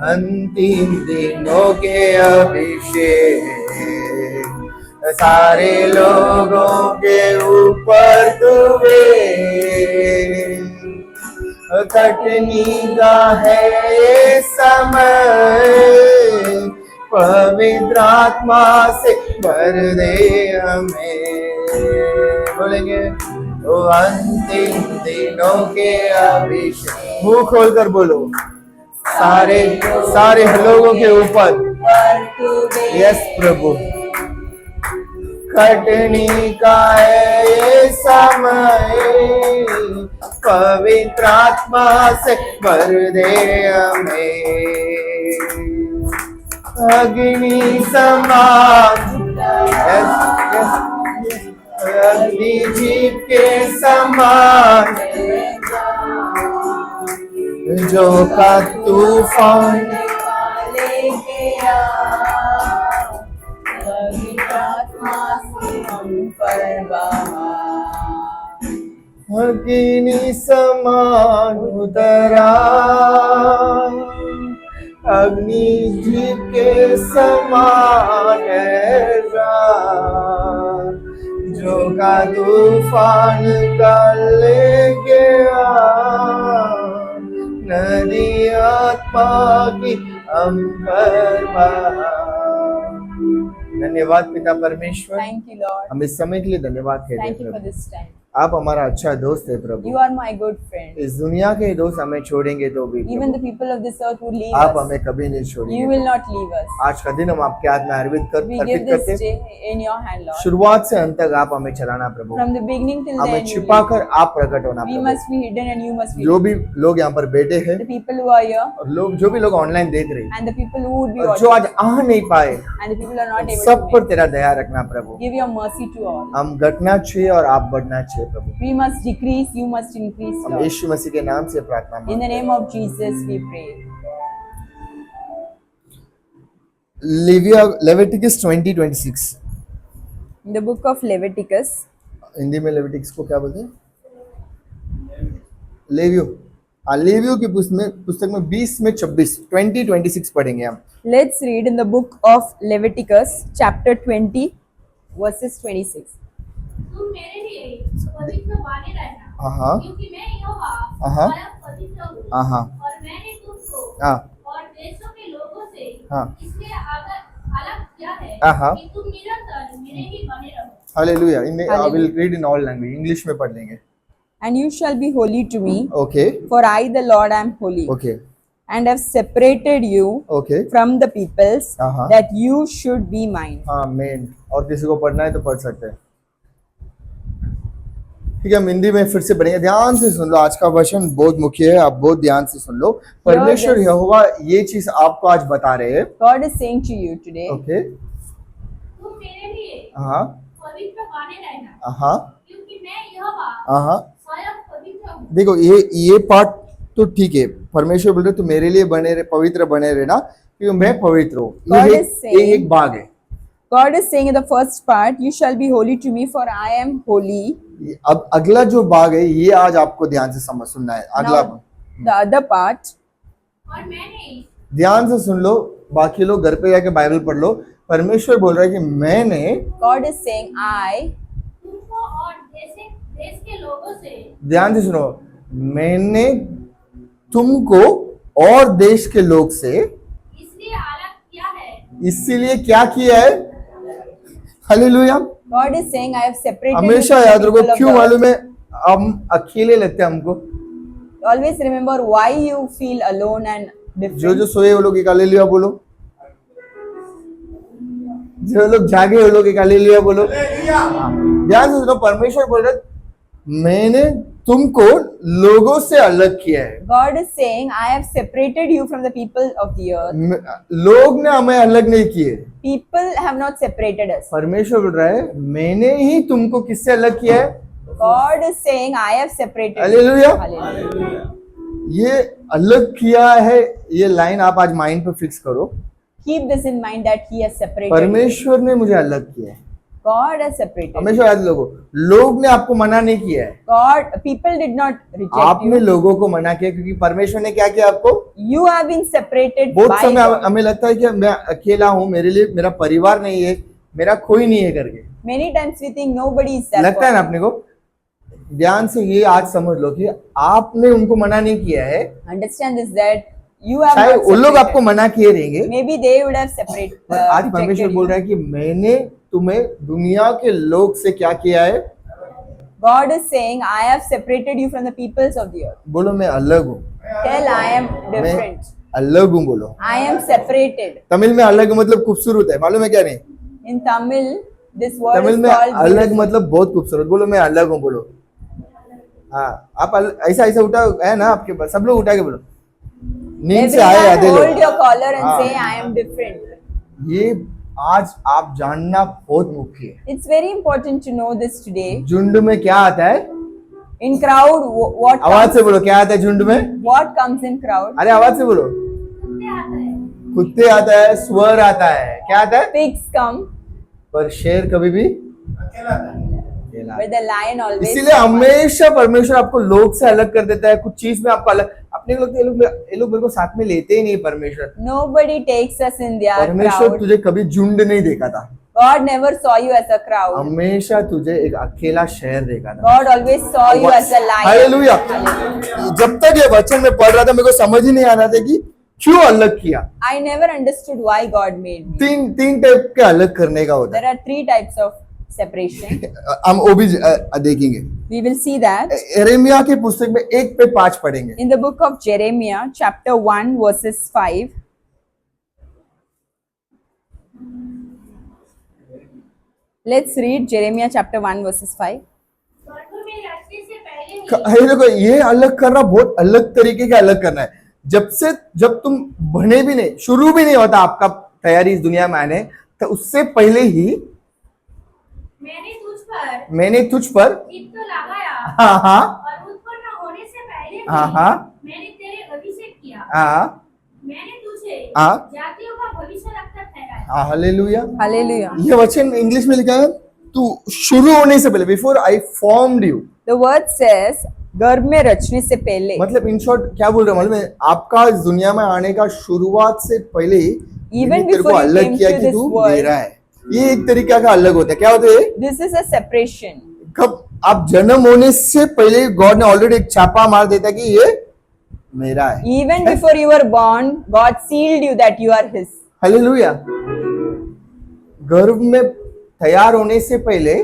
अंतिम दिनों के अभिषेक, सारे लोगों के ऊपर तुवे कटनी का है समय, पवित्र आत्मा से भर दे हमें। बोलेंगे, ओ अंतिम दिनों के अभिषेक। मुंह खोलकर बोलो, सारे लोगों के ऊपर पर तू दे। यस प्रभु, कटनी का है ये समय, पवित्र आत्मा से भर दे हमें, अग्नि समान, अग्नि जीप के समान, जो का तूफान लेके आ, पवित्र आत्मा से हम पर बहा। अग्नि समान उतरा, अग्नि जीव के समान ऐसा, जो का तूफान का ले गया, नदी आत्मा की हम पर बहा। धन्यवाद पिता परमेश्वर, Thank you, Lord. हम इस समय के लिए धन्यवाद कहते Thank you हैं for प्रभु। this time. आप हमारा अच्छा दोस्त है प्रभु। You are my good friend. इस दुनिया के दोस्त हमें छोड़ेंगे तो भी Even Prabhu, the people of this earth would leave आप us. हमें कभी नहीं You छोड़ेंगे। will not leave us. आज का दिन हम आपके हाथ में अर्पित We give अर्पित this करते, day in your hand, Lord. शुरुआत से अंत तक आप हमें चलाना प्रभु, From the beginning till the हमें end, you छिपा lead. कर आप प्रकट होना We Prabhu. must be hidden and you must be जो hidden. भी लोग यहाँ पर बैठे हैं The people who are here और लोग जो भी लोग ऑनलाइन देख रहे हैं and the people who would be और जो watching आज आ नहीं पाए, and the people who are not able सब to पर make. तेरा दया रखना प्रभु। Give your mercy to all. हम घटना चाहिए और आप बढ़ना चाहिए प्रभु। We must decrease, you must increase, हम Lord. यीशु मसीह के नाम से प्रार्थना In मांगते the हैं। name of Jesus we pray. Leviticus 20:26, In the book of Leviticus, Hindi में लेविटिक्स को क्या बोलते हैं? लेवियो। हाँ, लेवियो की पुस्तक में 20:26 पढ़ेंगे हम। let's read in the book of Leviticus, chapter 20, verses 26. तुम मेरे लिए पवित्र बने रहना, हाँ क्योंकि मैं यहोवा हाँ। स्वयं पवित्र हूँ, हाँ और मैंने तुमको हाँ और देशों के लोगों से हाँ। इसलिए अलग किया है हाँ। कि तुम निरंतर मेरे ही बने रहो। Hallelujah. I will Hallelujah. read in all language, English में पढ़ लेंगे। And you shall be holy to me, okay for I the Lord am holy, okay and have separated you okay. from the peoples, Uh-huh. that you should be mine. हाँ main, और किसी को पढ़ना है तो पढ़ सकते हैं। ठीक है, हम हिंदी में फिर से पढ़ेंगे। ध्यान से सुन लो, आज का वचन बहुत मुख्य है, आप बहुत ध्यान से सुन लो। परमेश्वर this. यहोवा ये चीज आपको आज बता रहे हैं। God is saying to you today, okay तुम मेरे लिए हाँ पवित्र बने रहना, हाँ क्योंकि मैं यहोवा हाँ। स्वयं पवित्र हूँ। देखो ये पार्ट तो ठीक है, परमेश्वर बोल रहे तो मेरे लिए बने रहे, पवित्र बने रहना, क्योंकि मैं पवित्र हूँ। God ये is saying- एक भाग है। God is saying in the first part, you shall be holy to me, for I am holy. अब अगला जो भाग है ये आज आपको ध्यान से सुनना है। अगला Now, the other part, और मैंने ध्यान से सुन लो, बाकी लोग घर पे जाके बाइबल पढ़ लो। परमेश्वर बोल रहा है कि मैंने, God is saying, I, तुमको और देश के लोगों से ध्यान से सुनो, मैंने तुमको और देश के लोग से इसलिए अलग किया है। इसीलिए क्या किया है? Hallelujah. God is saying, I have separated you हमेशा from the याद रखो, people of क्यों the earth. मालूम है हम अकेले लगते हैं हमको? Always remember why you feel alone and different. जो सोए वो लोग एक हालेलुया बोलो, जो लोग जागे वो लोग एक हालेलुया बोलो। हाँ, ध्यान से सुनो, परमेश्वर बोल रहे मैंने तुमको लोगों से अलग किया है। God is saying, I have separated you from the people of the earth. लोग ने हमें अलग नहीं किए, People have not separated us. परमेश्वर बोल रहा है मैंने ही तुमको किससे अलग किया है? God is saying, I have separated you. Hallelujah. Hallelujah. ये अलग किया है, ये लाइन आप आज माइंड पे फिक्स करो। Keep this in mind that He has separated you. परमेश्वर ने मुझे अलग किया है। God has separated you. हमेशा याद रखो, लोग ने आपको मना नहीं किया है, God, people did not reject आपने you. लोगों को मना किया, क्योंकि परमेश्वर ने क्या किया आपको? You have been separated बहुत by समय God. हमें लगता है कि मैं अकेला हूँ, मेरे लिए मेरा परिवार नहीं है, मेरा कोई नहीं है करके Many times we think nobody is there. लगता है ना अपने को। ध्यान से ये आज समझ लो कि आपने उनको मना नहीं किया है, Understand this, that you have शायद not वो लोग separated. आपको मना किए रहेंगे, Maybe they would have separated. पर आज परमेश्वर बोल रहा है कि मैंने तुम्हें दुनिया के लोग से क्या किया है? God is saying, I have separated you from the peoples of the earth. बोलो मैं अलग हूँ, Tell, I am different. अलग हूँ बोलो। I am separated. तमिल में अलग मतलब खूबसूरत है, मालूम है क्या नहीं? In Tamil, this word Tamil is में called अलग beautiful. मतलब बहुत खूबसूरत, बोलो मैं अलग हूँ बोलो। हाँ, आप ऐसा ऐसा उठा है ना आपके पास, सब लोग उठा के बोलो। नींद से आए Everyone आधे hold लोग। your collar and हाँ। say, I am different. ये आज आप जानना बहुत मुख्य है। It's very important to know this today. झुंड में क्या आता है? In crowd, what आवाज से comes, बोलो, क्या आता है झुंड में? what comes in crowd? अरे आवाज से बोलो। कुत्ते आता है, स्वर आता है, क्या आता है? Pigs come, पर शेर कभी भी अकेला but the lion always इसीलिए comes. हमेशा परमेश्वर आपको लोग से अलग कर देता है, कुछ चीज में आपको अलग। अपने लोग ये लोग मेरे को साथ में लेते ही नहीं। परमेश्वर Nobody takes us in their परमेश्वर crowd. तुझे कभी झुंड नहीं देखा था, God never saw you as a crowd. हमेशा तुझे एक अकेला शहर देखा था। God always saw you as a lion. Hallelujah. जब तक ये वचन में पढ़ रहा था मेरे को समझ ही नहीं आ रहा था कि क्यों अलग किया। I never understood why God made me. तीन टाइप के अलग करने का होता There are 3 types of separation. है, हम वो भी देखेंगे। We will see that यिर्मयाह की पुस्तक में 1 पे 5 पढ़ेंगे। in the book of Jeremiah, chapter 1, verses 5. Let's read Jeremiah chapter 1, verses 5. ये देखो, ये अलग करना बहुत अलग तरीके का अलग करना है। जब तुम बने भी नहीं, शुरू भी नहीं होता आपका तैयारी इस दुनिया में आने, तो उससे पहले ही मैंने तुझ पर चित्त लगाया हाँ हाँ और उत्पन्न होने से पहले भी हाँ हाँ मैंने तेरे अभिषेक किया। हाँ मैंने तुझे हाँ जातियों का भविष्य रखकर ठहराया। हाँ, हालेलुया। Hallelujah. ये वचन इंग्लिश में लिखा है, तू शुरू होने से पहले, before I formed you. The word says, गर्भ में रचने से पहले. मतलब इन शॉर्ट क्या बोल रहे हैं मालूम है? आपका इस दुनिया में आने का शुरुआत से पहले ही मैंने तेरे को before you अलग came किया to कि this तू world. मेरा है। ये एक तरीका का अलग होता है। क्या होता है? This is a separation. कब आप जन्म होने से पहले गॉड ने ऑलरेडी एक छापा मार देता कि ये मेरा है। Even before you were born, God sealed you that you are His. Hallelujah. गर्भ में तैयार होने से पहले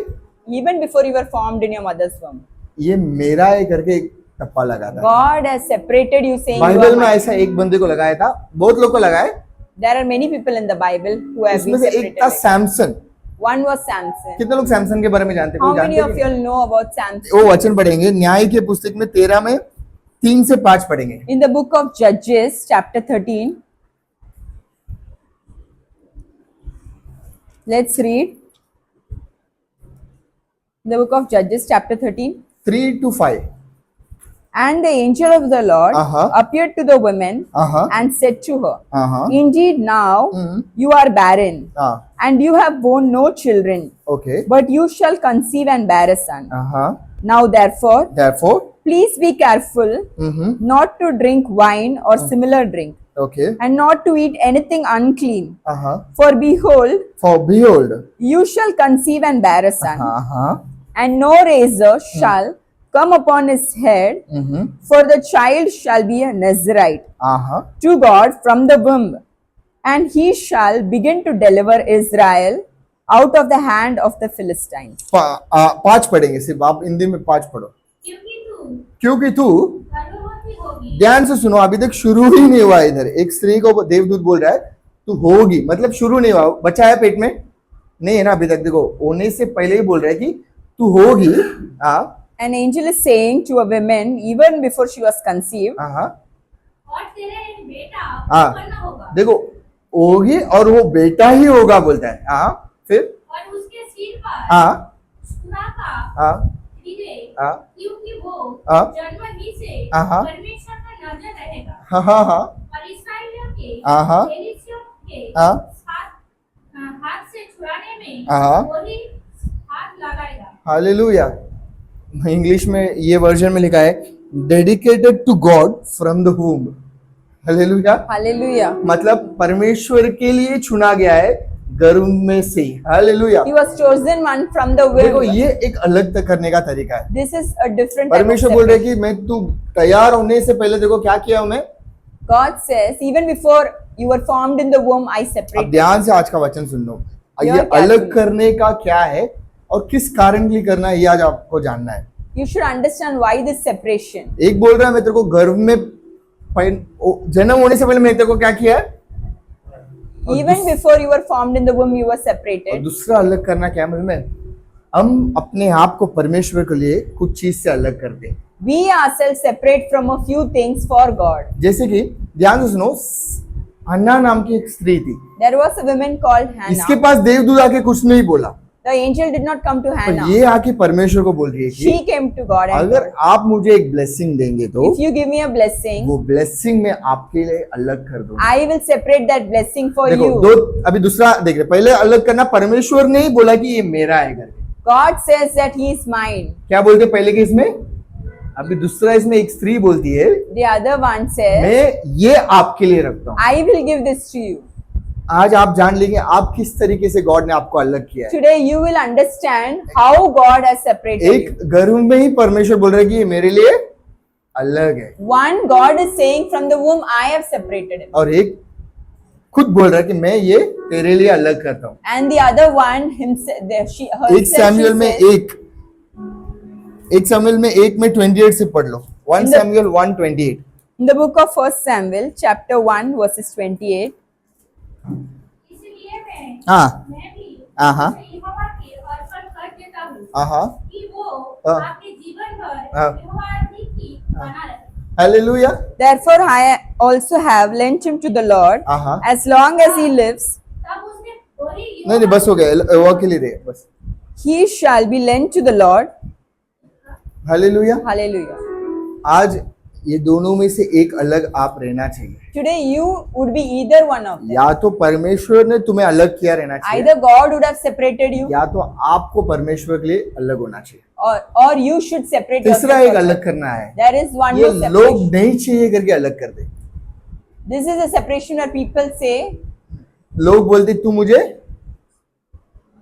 Even before you were formed in your mother's womb, ये मेरा है करके एक टप्पा लगा था। God has separated you, saying you Bible are में mine. ऐसा एक बंदे को लगाया था, बहुत लोग को लगाया। There are many people in the Bible who have उसमें been से एक separated. था सैमसन। One was Samson. कितने लोग सैमसन के बारे में जानते हैं? How कोई many जानते of हैं? you all know about Samson? वो वचन पढ़ेंगे न्याय के पुस्तक में 13 में 3 से 5 पढ़ेंगे। In the book of Judges, chapter 13, let's read. The book of Judges, chapter 13. 3 to 5। And the angel of the Lord Uh-huh. appeared to the woman Uh-huh. and said to her, Uh-huh. Indeed, now Mhm. you are barren, हाँ, and you have borne no children, okay. but you shall conceive and bear a son. Uh-huh. Now, therefore, Therefore, please be careful mhm, not to drink wine or similar drink, okay. and not to eat anything unclean. Uh-huh. For behold, For behold, you shall conceive and bear a son, uh-huh. and no razor shall come upon his head, Mhm. for the child shall be a Nazirite Uh-huh. to God from the womb, and he shall begin to deliver Israel out of the hand of the Philistines. 5 पढ़ेंगे सिर्फ, आप हिंदी में 5 पढ़ो। क्योंकि तू गर्भवती होगी। ध्यान से सुनो, अभी तक शुरू ही नहीं हुआ है। इधर एक स्त्री को देवदूत बोल रहा है तू होगी, मतलब शुरू नहीं हुआ। बच्चा है पेट में नहीं है ना अभी तक। देखो, होने से पहले ही बोल रहा है कि तू होगी। हाँ An angel is saying to a woman even before she was conceived, हाँ और तेरे बेटा हाँ, उत्पन्न होगा देखो होगी और वो बेटा ही होगा बोलता है। हाँ फिर और उसके सिर पर हाँ सुरा का हाँ गिरे, हाँ क्योंकि वो हाँ। जन्म ही से हाँ। परमेश्वर का नजर रहेगा हाँ हाँ हाँ और इस्राएलियों के हाँ। फेलिस्तियों के हाँ। हाथ से छुड़ाने में हाँ। वही हाथ लगाएगा। हालेलुया। इंग्लिश में ये वर्जन में लिखा है dedicated to God from the womb। Hallelujah. Hallelujah. मतलब परमेश्वर के लिए चुना गया है गर्भ में से। Hallelujah. He was chosen one from the देखो, womb. ये एक अलग करने का तरीका है। This is a different type of परमेश्वर बोल रहे हैं separation. कि मैं तू तैयार होने से पहले देखो क्या किया हूं मैं। God says, even before you were formed in the womb, I अब separated. ध्यान से आज का वचन सुन लो। ये Hear अलग carefully. करने का क्या है और किस कारण के लिए करना है, ये आज आपको जानना है। You should understand why this separation. एक बोल रहा है मैं तेरे को गर्भ में जन्म होने से पहले मैंने तेरे को क्या किया है? Even before you were formed in the womb, you were और separated. दूसरा अलग करना क्या है मालूम है? हम अपने आप को परमेश्वर के लिए कुछ चीज से अलग करते हैं। We ourselves separate from a few things for God. जैसे कि ध्यान से सुनो, हन्ना नाम की एक स्त्री थी, There was a woman called इसके Hannah. पास देवदूत आके कुछ नहीं बोला, The angel did not come to पर Hannah. ये आके परमेश्वर को बोल रही है She कि came to God and अगर told, आप मुझे एक ब्लेसिंग देंगे तो if you give me a blessing, वो ब्लेसिंग मैं आपके लिए अलग कर दूंगा। I will separate that blessing for देखो you. दो, अभी दूसरा देख रहे, पहले अलग करना, परमेश्वर ने ही बोला कि ये मेरा है करके। God says that he is mine. क्या बोलते पहले के इसमें? अभी दूसरा इसमें एक स्त्री बोलती है The other one says, मैं ये आपके लिए रखता हूँ। I will give this to you. आज आप जान लेंगे आप किस तरीके से गॉड ने आपको अलग किया है। Today you will understand how God has separated you. एक गर्भ में ही परमेश्वर बोल रहा है कि ये मेरे लिए अलग है, One, God is saying from the womb, I have separated him. और एक खुद बोल रहा है कि मैं ये तेरे लिए अलग करता हूँ। And the other one, himself, एक सैमुएल में एक सैमुएल में 1:28 से पढ़ लो। 1 In the- Samuel 1:28। in the book of 1 Samuel, chapter 1, verses 28, इसलिए हाँ मैं भी हाँ हाँ यहोवा के अर्पण कर देता हूँ हाँ कि वो हाँ। आपके जीवन भर हाँ। यहोवा ही की बना रहे। Hallelujah. therefore I also have lent him to the Lord, हाँ as long as he lives, तब उसने बोली नहीं नहीं बस हो गया, वो के लिए रहे बस। he shall be lent to the Lord. Hallelujah. Hallelujah. आज ये दोनों में से एक अलग आप रहना चाहिए। Today you would be either one of them. या तो परमेश्वर ने तुम्हें अलग किया रहना चाहिए, Either God would have separated you, या तो आपको परमेश्वर के लिए अलग होना चाहिए। or you should separate तीसरा yourself एक from अलग them. करना है, There is one ये more लोग separation. नहीं चाहिए करके अलग कर दे। This is a separation where people say, लोग बोलते तू मुझे,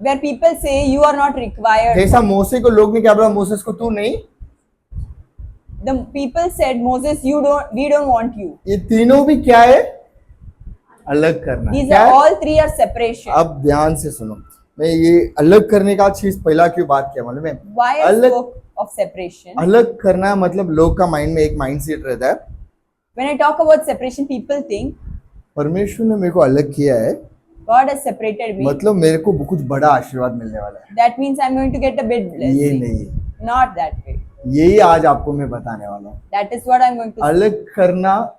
where people say you are not required. जैसा मोसे को लोग ने क्या बोला, मोसेस को तू नहीं, The people said, Moses, we don't want you. ये तीनों भी क्या है? अलग करना। These क्या are है? all three are separation. अब ध्यान से सुनो, मैं ये अलग करने का चीज पहला क्यों बात किया मालूम है? Why I अलग spoke of separation? अलग करना मतलब लोग का माइंड में एक माइंड सेट रहता है, When I talk about separation, people think परमेश्वर ने मेरे को अलग किया है God has separated me. मतलब मेरे को कुछ बड़ा आशीर्वाद मिलने वाला है। That means I'm going to get a big ये blessing. नहीं है, Not that way. यही आज आपको मैं बताने वाला हूँ। That is what I'm going to say. अलग करना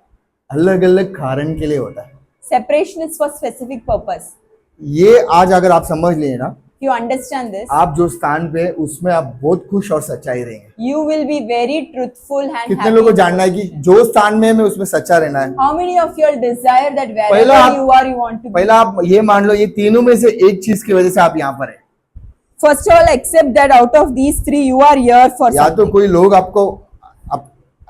अलग अलग कारण के लिए होता है। Separation is for specific purpose. ये आज अगर आप समझ लिए ना, If you understand this, आप जो स्थान पे हैं, उसमें आप बहुत खुश और सच्चाई रहेंगे। you will be very truthful and कितने happy. लोगों को जानना है कि जो स्थान में है मैं उसमें सच्चा रहना है? How many of you all desire that पहला wherever आप- you are, you want to be? पहला आप ये मान लो, ये तीनों में से एक चीज की वजह से आप यहाँ पर है। First of all, accept that out of these three, you are here for या तो something. कोई लोग आपको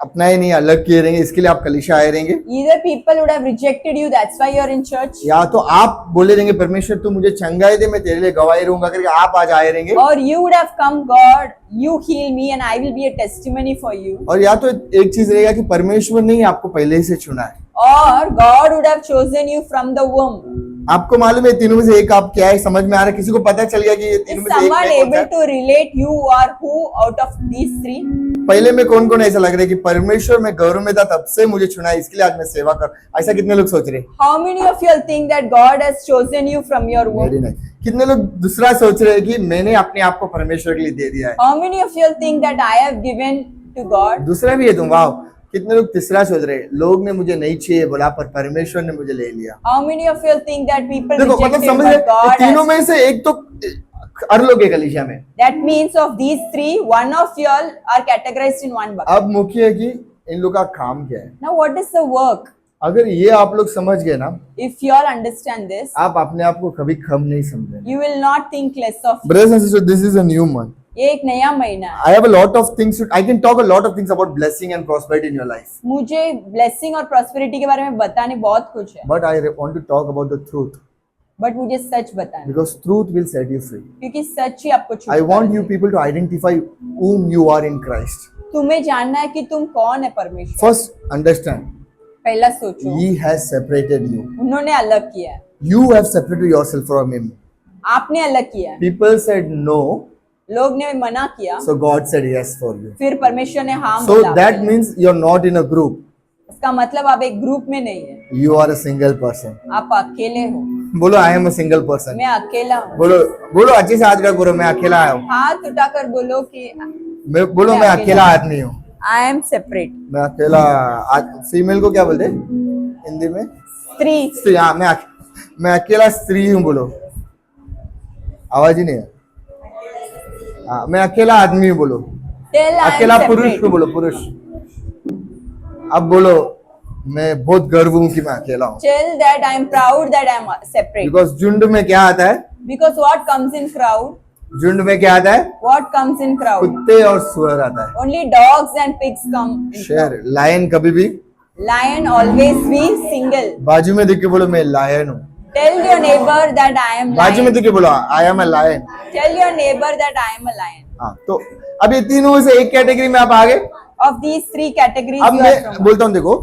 अपना ही नहीं अलग किए रहेंगे, इसके लिए आप कलीसिया आए रहेंगे, Either people would have rejected you, that's why you're in church. या तो आप बोले रहेंगे परमेश्वर तू मुझे चंगाई दे, मैं तेरे लिए गवाही रहूंगा करके आप आज आए रहेंगे, Or you would have come, God, you heal me and I will be a testimony for you. और या तो एक चीज रहेगा कि परमेश्वर ने ही आपको पहले ही से चुना है। Or God would have chosen you from the womb. आपको मालूम है तीनों में से एक आप क्या है, समझ में आ रहा है? किसी को पता चल गया कि ये तीनों Is में से एक someone मैं कौन सा able है? to relate you are who out of these three? पहले में कौन कौन ऐसा लग रहा है कि परमेश्वर मैं गौरव में था तब से मुझे चुना है, इसके लिए आज मैं सेवा कर, ऐसा कितने लोग सोच रहे हैं? How many of you all think that God has chosen you from your womb? मेरी नहीं। कितने लोग दूसरा सोच रहे हैं कि मैंने अपने आप को परमेश्वर के लिए दे दिया है? How many of you all think that I have given to God? दूसरा भी है तुम, वाह। कितने लोग तीसरा सोच रहे हैं, लोग ने मुझे नहीं चाहिए बोला पर परमेश्वर ने मुझे ले लिया। How many of you all think that people देखो मतलब rejected समझ but रहे, God तीनों has? में से एक तो हर लोग है कलीसिया में। That means of these three, one of you all are categorized in one bucket. अब मुख्य है कि इन लोग का काम क्या है। Now what is the work? अगर ये आप लोग समझ गए ना, If you all understand this, आप अपने आप को कभी कम नहीं समझेंगे। you will not think less of you. Brothers and sisters, this is a new month. ये एक नया महीना है। I have a lot of things. I can talk a lot of things about blessing and prosperity in your life. मुझे blessing और prosperity के बारे में बताने बहुत कुछ है, But I want to talk about the truth but मुझे सच बताना है, because truth will set you free. क्योंकि सच ही आपको I छुटकारा want you देगा। people to identify whom you are in Christ. तुम्हें जानना है कि तुम कौन है परमेश्वर। First, understand. पहला सोचो, He has separated you. उन्होंने अलग किया है, You have separated yourself from Him. आपने अलग किया है। People said no, लोग ने मना किया, so God said yes for you. फिर परमेश्वर ने हाँ So बोला। that means you're not in a group. इसका मतलब आप एक ग्रुप में नहीं है, you are a single person. आप अकेले हो। बोलो I am a single person. मैं अकेला हूँ। बोलो बोलो अच्छे से हाथ बोलो मैं अकेला आया हूँ। हाथ उठाकर बोलो कि बोलो मैं अकेला आदमी हूँ। I am separate. मैं अकेला। फीमेल को क्या बोलते हैं हिंदी में? स्त्री। हाँ मैं अकेला स्त्री हूँ। बोलो, आवाज ही नहीं है। हाँ मैं अकेला आदमी हूँ। बोलो अकेला पुरुष को बोलो पुरुष। अब बोलो मैं बहुत गर्व हूँ कि मैं अकेला हूँ। Tell that I am proud that I am separate. Because झुंड में क्या आता है? Because what comes in crowd? झुंड में क्या आता है? What comes in crowd? कुत्ते और सुअर आता है। Only dogs and pigs come in शेर, crowd. लायन कभी भी Lion always be single. बाजू में देख के बोलो मैं लायन हूँ। Tell your neighbor that I am बाजू में lion. देख के बोलो I am a lion. Tell your neighbor that I am a lion. हाँ तो अब ये तीनों से एक कैटेगरी में आप आ गए। Of these three categories अब you are मैं from. बोलता हूँ देखो,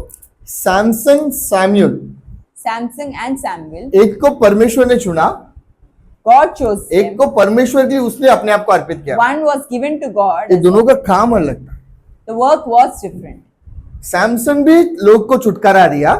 Samson Samuel, Samson and Samuel. एक को परमेश्वर ने चुना, God chose एक them. को परमेश्वर के लिए उसने अपने आप को अर्पित किया। One was given to God. ये दोनों का काम अलग था। The work was different. Samson भी लोग को छुटकारा दिया,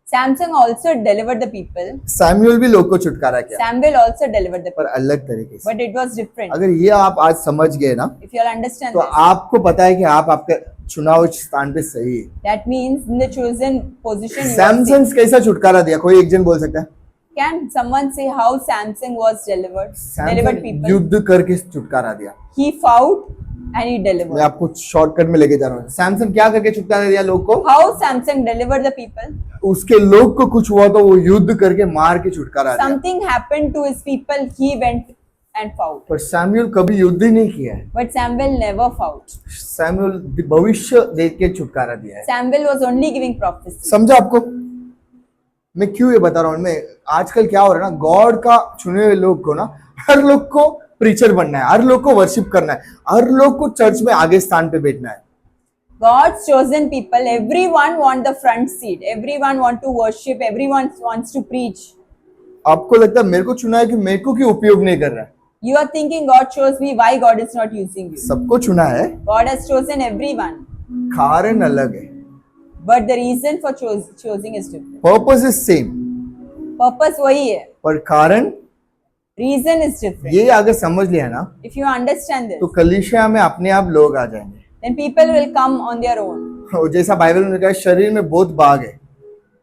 Samson also delivered the people. Samuel भी लोग को छुटकारा किया, Samuel also delivered the पर people. अलग तरीके से। But it was different. अगर ये आप आज समझ गए ना, If you all understand तो this, आपको पता है कि आप आपके चुनाव स्थान पे सही है। that means in the chosen position you are Samson safe. कैसा छुटकारा दिया? कोई एक जन बोल सकता है? Can someone say how Samson was delivered? Delivered Samson people. युद्ध करके छुटकारा दिया। He fought and he मैं delivered. आपको शॉर्टकट में लेके जा रहा हूँ। सैमसन क्या करके छुटकारा दिया लोग को? How Samson delivered the people? उसके लोग को कुछ हुआ तो वो युद्ध करके मार के छुटकारा दिया। Something happened to his people. He went and fought. पर सैमुअल कभी युद्ध ही नहीं किया है। But Samuel never fought. Samuel भविष्य देख के छुटकारा दिया है। Samuel was only giving prophecy. समझा आपको? मैं क्यों ये बता रहा हूँ? मैं आजकल क्या हो रहा है ना, गॉड का चुने हुए लोग को ना, हर लोग को प्रीचर बनना है, हर लोग को वर्शिप करना है, हर लोग को चर्च में आगे स्थान पे बैठना है। God's chosen people, everyone want the front seat. Everyone want to worship. Everyone wants to preach. आपको लगता है मेरे को चुना है कि मेरे को क्यों उपयोग नहीं कर रहा है? You are thinking God chose me. Why God is not using you? सबको चुना है, God has chosen everyone. कारण अलग है। But the reason for choosing is different. Purpose is same, Purpose वही है. पर कारण Reason is different. ये अगर समझ लिया ना, If you understand this, तो कलीसिया में अपने आप लोग आ जाएंगे। then people will come on their own. और जैसा बाइबल में लिखा है, शरीर में बहुत भाग है,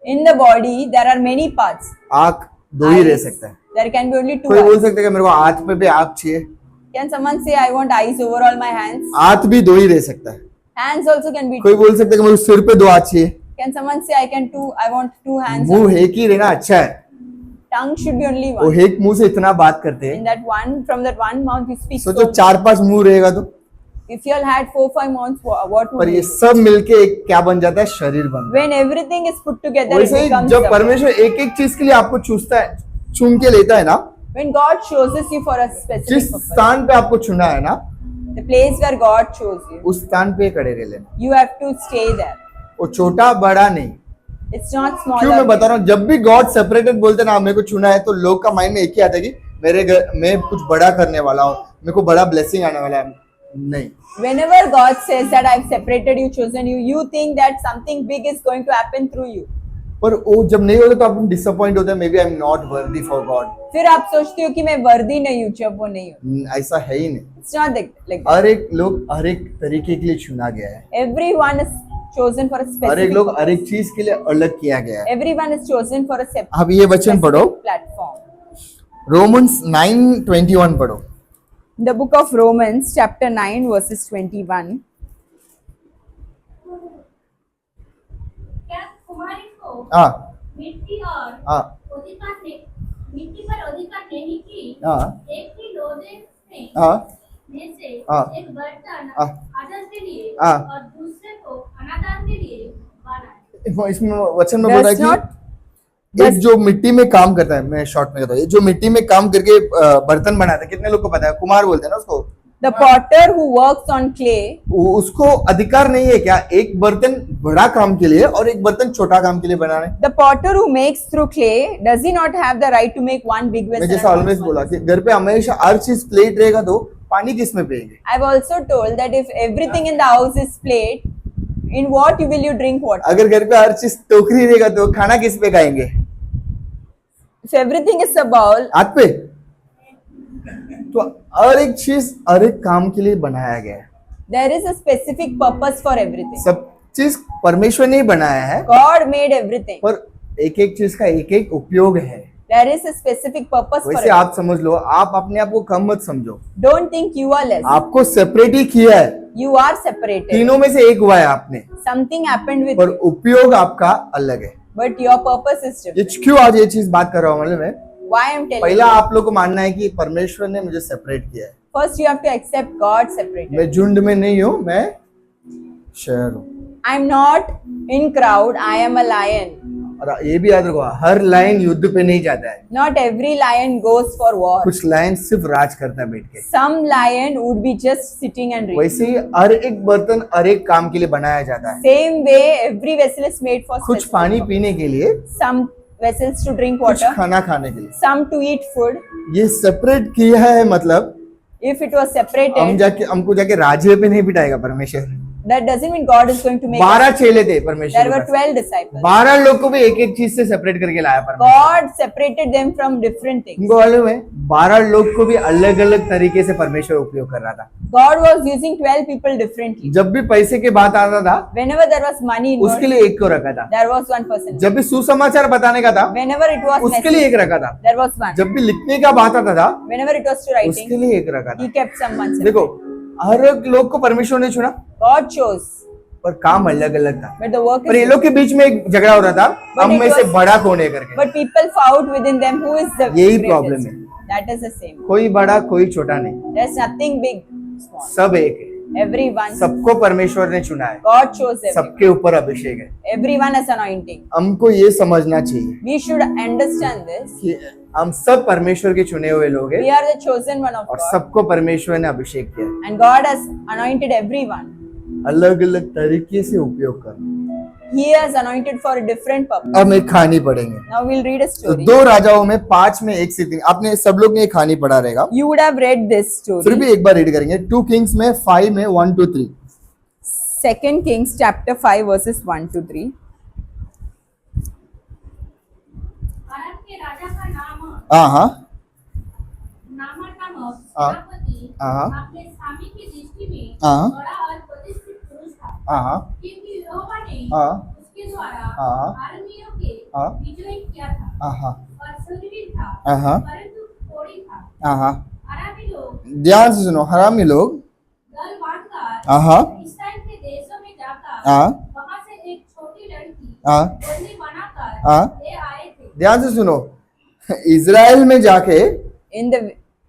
In the body, there are many parts. आंख दो ही रह Eyes, सकता है। there can be only two कोई बोल eyes. सकता है कि मेरे को हाथ पे भी आंख चाहिए, Can someone say, I want eyes over all my hands? हाथ भी दो ही रह सकता है। Hands also can be कोई two. बोल सकता है कि मेरे को सिर पे दो हाथ चाहिए। Can someone say, I want two hands? मुंह एक ही रहना अच्छा है, Tongue should be only वो one. एक मुंह से इतना बात करते हैं। In that one, from that one mouth you speak. सोचो So, 4-5 मुंह रहेगा तो, if you all had 4-5 mouths, what would पर ये it be? सब मिलके एक क्या बन जाता है? शरीर बन जाता When everything is put together, है। it वैसे ही becomes जब a- परमेश्वर एक एक चीज के लिए आपको चूसता है, चुन के लेता है ना, When God chooses you for a specific जिस purpose, स्थान पे आपको चुना है ना, the place where God chose you, उस स्थान पे खड़े रह लेना। you have to stay there. वो छोटा बड़ा नहीं। It's not small. क्यों मैं बता रहा हूँ, जब भी गॉड सेपरेटेड बोलते ना मेरे को चुना है, तो लोग का माइंड में एक ही आता है कि मेरे घर मैं कुछ बड़ा करने वाला हूँ, मेरे को बड़ा ब्लेसिंग आने वाला है। नहीं, Whenever God says that I've separated you, chosen you, you think that something big is going to happen through you. पर वो जब नहीं होता तो आप डिसअपॉइंट होते हैं, maybe I am not worthy for God. फिर आप सोचते हो कि मैं वर्दी नहीं हूँ जब वो नहीं हूँ. ऐसा है ही नहीं। It's not like हर एक लोग हर एक तरीके के लिए चुना गया है, everyone is chosen for a हर एक specific लोग हर purpose. एक चीज के लिए अलग किया गया है। Everyone is chosen for a अब ये वचन पढ़ो, platform. रोमन्स 9:21 पढ़ो। The book of Romans, chapter 9, verses 21. क्या कुमारी को हाँ मिट्टी और हाँ अधिकार ने मिट्टी पर अधिकार नहीं की हाँ एक ही लोदे में हाँ में से हाँ। एक बर्तन हाँ। आदर के लिए हाँ। और दूसरे को अनादार के लिए बनाए। इसमें वचन में बोल रहा है Does not कि एक जो मिट्टी में काम करता है, मैं शॉर्ट में कहता हूँ, ये जो मिट्टी में काम करके बर्तन बनाता है, कितने लोग को पता है? कुमार बोलते हैं ना उसको। The potter who works on clay, उसको अधिकार नहीं है क्या एक बर्तन बड़ा काम के लिए और एक बर्तन छोटा काम के लिए बनाने? the potter who makes through clay, does he not have the right to make one big vessel? मैं जैसा and one ऑलवेज small बोला vessel? कि घर पे हमेशा हर चीज प्लेट रहेगा तो पानी किस में पिएंगे? I've also told that if everything in the house is plate, In what will you drink water? अगर घर पे हर चीज टोकरी रहेगा तो खाना किस पे खाएंगे? If everything is a bowl, हाथ पे। तो हर एक चीज हर एक काम के लिए बनाया गया है। there is a specific purpose for everything. सब चीज परमेश्वर ने ही बनाया है, God made everything. पर एक एक चीज का एक एक उपयोग है। There is a specific purpose for वैसे it. आप समझ लो, आप अपने आप को कम मत समझो, Don't think you are less. आपको सेपरेट ही किया है, You are separated. तीनों में से एक हुआ है आपने, Something happened with पर you, उपयोग आपका अलग है। but your purpose is ये different. क्यों आज ये चीज बात कर रहा हूँ मतलब मैं, Why I'm telling पहला you? आप लोग को मानना है कि परमेश्वर ने मुझे सेपरेट किया है। First, you have to accept God separated. मैं झुंड में नहीं हूँ, मैं शहर हूँ। I'm not in crowd. I am a lion. और ये भी याद रखो, हर लाइन युद्ध पे नहीं जाता है, Not every lion goes for war. कुछ लाइन सिर्फ राज करता है बैठ के। Some lion would be just sitting and reading. वैसे ही हर एक बर्तन हर एक काम के लिए बनाया जाता है। Same way, every vessel is made for कुछ specific पानी purpose. पीने के लिए, Some vessels to drink कुछ water, खाना खाने के लिए। some to eat food. ये सेपरेट किया है मतलब If it was separated, हमको जाके राज्य पे नहीं बिठाएगा परमेश्वर। that doesn't mean God is going to make 12 us. चेले थे There परमेश्वर were के पास। 12 disciples. 12 लोग को भी एक एक चीज से सेपरेट करके लाया परमेश्वर। God separated them from different things. तुमको मालूम है 12 लोग को भी अलग अलग तरीके से परमेश्वर उपयोग कर रहा था। God was using 12 people differently. जब भी पैसे की बात आता था Whenever there was money उसके involved, लिए एक को रखा था, there was one person. जब भी सुसमाचार बताने का था Whenever it was उसके लिए message, एक रखा था, there was one. जब भी लिखने का बात आता था Whenever it was to उसके writing, लिए एक रखा he था। kept someone देखो separate. हर एक लोग को परमेश्वर ने चुना, God chose, पर काम अलग अलग था। but the work पर ये is. लोग के बीच में एक झगड़ा हो रहा था, हम it में से was- बड़ा कौन है करके। But people found within them who is the यही greatest. problem है। That is the same. कोई बड़ा कोई छोटा नहीं, There's nothing big, small. सब एक है। Everyone. सबको परमेश्वर ने चुना है, God chose everyone. सबके ऊपर अभिषेक है। Everyone has anointing. हमको ये समझना चाहिए We should understand this. कि हम सब परमेश्वर के चुने हुए लोग We हैं are the chosen one of और God. सबको परमेश्वर ने अभिषेक किया है। And God has anointed everyone. अलग अलग तरीके से उपयोग करना। He has anointed for a different purpose. अब एक कहानी पढ़ेंगे। Now we'll read a तो story. 2 राजाओं में 5 में 1 से 3, आपने सब लोग ने ये कहानी पढ़ा रहेगा, You would have read this फिर story. भी एक बार रीड करेंगे। 2 किंग्स में 5 में 1 to 3। 2 Kings chapter 5 verses 1 to 3. अरब के राजा का नाम हाँ हाँ नामक नामक हाँ। सेनापति हाँ। अपने स्वामी की दृष्टि में हाँ। बड़ा और प्रतिष्ठित पुरुष था, हाँ क्योंकि यहोवा ने हाँ। उसके द्वारा हाँ। आर्मियों के हाँ। विजय किया था हाँ और शूरवीर था, हाँ परंतु कोड़ी था। हाँ। अराबी लोग ध्यान से सुनो, हरामी लोग दल बांधकर हाँ इस्राएल के देशों में जाकर हाँ वहां से एक छोटी लड़की हाँ बंदी बनाकर हाँ। ले आए थे। ध्यान से सुनो, इजराइल में जाके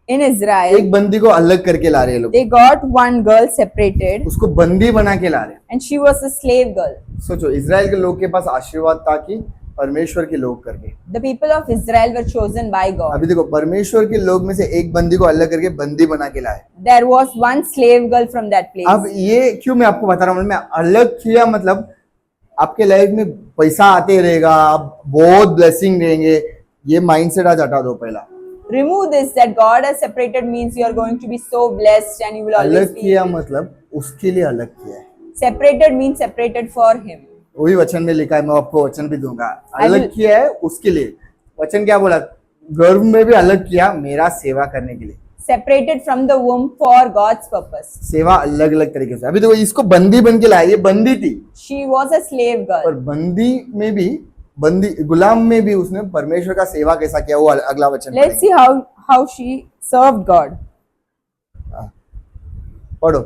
In Israel, एक बंदी को अलग करके ला रहे हैं लोग, they got one girl separated, उसको बंदी बना के ला रहे हैं। and she was a slave girl. सोचो, इजराइल के लोग के पास आशीर्वाद था कि परमेश्वर के लोग करके, The people of Israel were chosen by God. अभी देखो परमेश्वर के लोग में से एक बंदी को अलग करके बंदी बना के लाए। There was one slave girl from that place. अब ये क्यों मैं आपको बता रहा हूँ, मैं अलग किया मतलब आपके लाइफ में पैसा आते रहेगा, आप बहुत ब्लेसिंग देंगे, ये माइंडसेट आज हटा दो। पहला Remove this, that God has separated means you are going to be so blessed and you will always अलग be. किया मतलब उसके लिए अलग किया है। Separated means separated for Him. वही वचन में लिखा है, मैं आपको वचन भी दूंगा। I अलग will- किया है उसके लिए। वचन क्या बोला, गर्भ में भी अलग किया मेरा सेवा करने के लिए। Separated from the womb for God's purpose. सेवा अलग अलग तरीके से। अभी देखो इसको बंदी बन के लाया, ये बंदी थी, She was a slave girl. और बंदी में भी, बंदी गुलाम में भी उसने परमेश्वर का सेवा कैसा किया, वो अगला वचन Let's पढ़ेंगे। see how she served God. पढ़ो।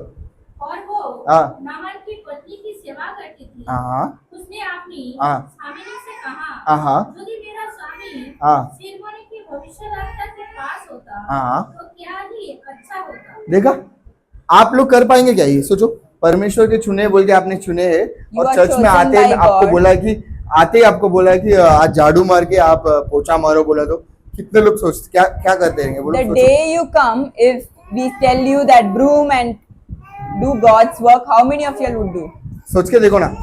और वो हाँ। नामान की पत्नी की सेवा करती थी। हाँ उसने अपनी हाँ। स्वामिनी से कहा, हाँ यदि मेरा स्वामी हाँ सिरमौनी की भविष्यद्वक्ता के पास होता हाँ। तो क्या ही अच्छा होता। देखा, आप लोग कर पाएंगे क्या? ये सोचो, परमेश्वर के चुने बोल के आपने चुने हैं, You और are चर्च में chosen आते by ही आपको God. बोला कि आते ही आपको बोला कि आज झाड़ू मार के आप पोछा मारो, बोला तो कितने लोग सोचते क्या क्या करते रहेंगे? बोलो The सोचो। day you come, if we tell you that broom and do God's work, how many of you would do? सोच के देखो ना,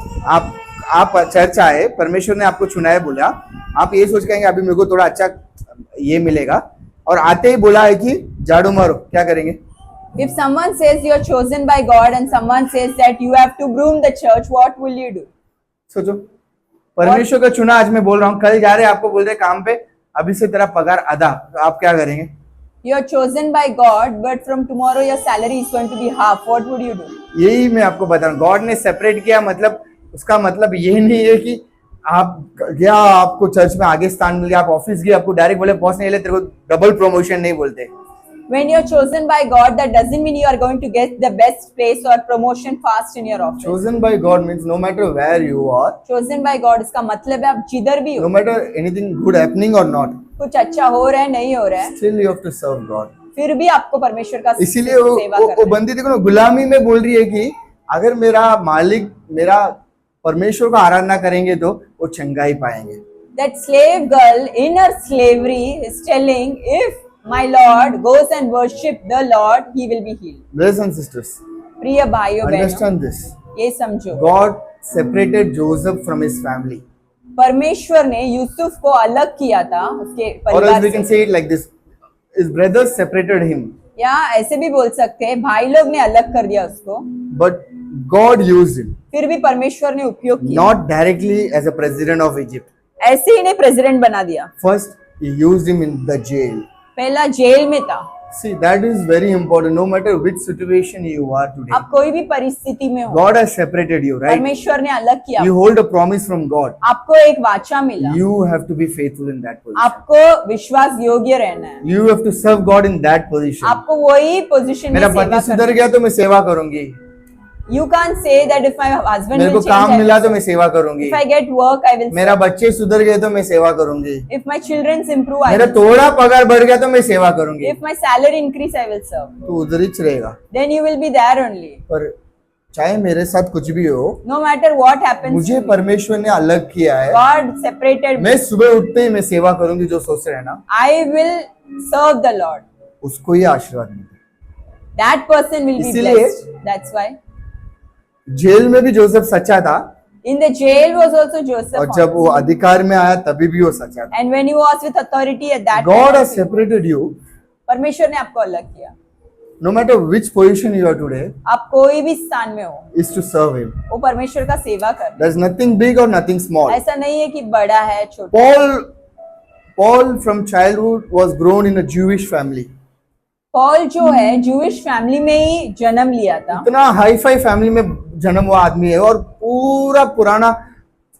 आप चर्च आए, परमेश्वर ने आपको चुना है, बोला आप ये सोच कहेंगे अभी मेरे को थोड़ा अच्छा ये मिलेगा, और आते ही बोला है कि झाड़ू मारो, क्या करेंगे? If someone says you're chosen by God and someone says that you have to broom the church, what will you do? सोचो, परमेश्वर का चुना आज मैं बोल रहा हूँ, कल जा रहे आपको बोल रहे काम पे, अभी से तेरा पगार आधा, तो आप क्या करेंगे? You're chosen by God, but from tomorrow your salary is going to be half. What would you do? यही मैं आपको बता रहा हूँ, गॉड ने सेपरेट किया, मतलब उसका मतलब ये नहीं है कि आप गया आपको चर्च में आगे स्थान मिल गया, आप ऑफिस गए आपको डायरेक्ट बोले बॉस ने ले तेरे को डबल प्रमोशन नहीं बोलते. When you're chosen by God, that doesn't mean you are going to get the best place or promotion fast in your office. Chosen by God means no matter where you are, Chosen by God इसका मतलब है आप जिधर भी no हो, matter anything good happening or not, कुछ अच्छा हो रहा है नहीं हो रहा है, still you have to serve God. फिर भी आपको परमेश्वर का इसीलिए सेवा वो करना है. बंदी देखो ना, गुलामी में बोल रही है कि अगर मेरा मालिक मेरा परमेश्वर को आराधना करेंगे तो वो चंगाई पाएंगे. That slave girl in her slavery is telling, if my Lord goes and worship the Lord, he will be healed. Brothers and sisters, प्रिय भाइयों बहनों, understand this. ये समझो, God separated Joseph from his family. परमेश्वर ने यूसुफ को अलग किया था उसके Or else परिवार we can से. say it like this. His brothers separated him, या ऐसे भी बोल सकते हैं, भाई लोग ने अलग कर दिया उसको, but God used him. फिर भी परमेश्वर ने उपयोग किया. Not directly as a president of Egypt. ऐसे ही नहीं प्रेसिडेंट बना दिया, First, he used him in the jail. पहला जेल में था. See, that is very important. No matter which situation you are today, आप कोई भी परिस्थिति में हो, God has separated you, right? परमेश्वर ने अलग किया. You hold a promise from God. आपको एक वाचा मिला, You have to be faithful in that position. आपको विश्वास योग्य रहना है, You have to serve God in that position. आपको वही पोजीशन में मेरा सेवा पति करना सुधर है. गया तो मैं सेवा करूंगी. You can't say that if my husband मेरे को will काम change, मिला तो मैं सेवा करूंगी. if I get work, I will मेरा serve. बच्चे सुधर गए तो मैं सेवा करूंगी. If my children improve, I मेरा will. थोड़ा पगार बढ़ गया तो मैं सेवा करूंगी. If my salary increase, I will serve. तो उधर ही रहेगा. Then you will be there only. पर चाहे मेरे साथ कुछ भी हो, No matter what happens, मुझे परमेश्वर ने अलग किया है. God separated me. मैं सुबह उठते ही मैं सेवा करूंगी. जो सोच रहे हैं ना, I will serve the Lord. उसको ही आशीर्वाद मिलता. That person will be इसीलिए- blessed. That's why. जेल में भी जोसेफ सच्चा था, In the jail was also Joseph. और जब वो अधिकार में आया तभी भी वो सच्चा था. And when he was with authority at that God time, has separated you. परमेश्वर ने आपको अलग किया. No matter which position you are today, आप कोई भी स्थान में हो, is to serve Him. वो परमेश्वर का सेवा कर. There's nothing big or nothing small. ऐसा नहीं है कि बड़ा है छोटा. Paul from childhood was grown in a Jewish family. Paul जो है जूइश फैमिली में ही जन्म लिया था. इतना हाई फाई फैमिली में जन्म हुआ आदमी है और पूरा पुराना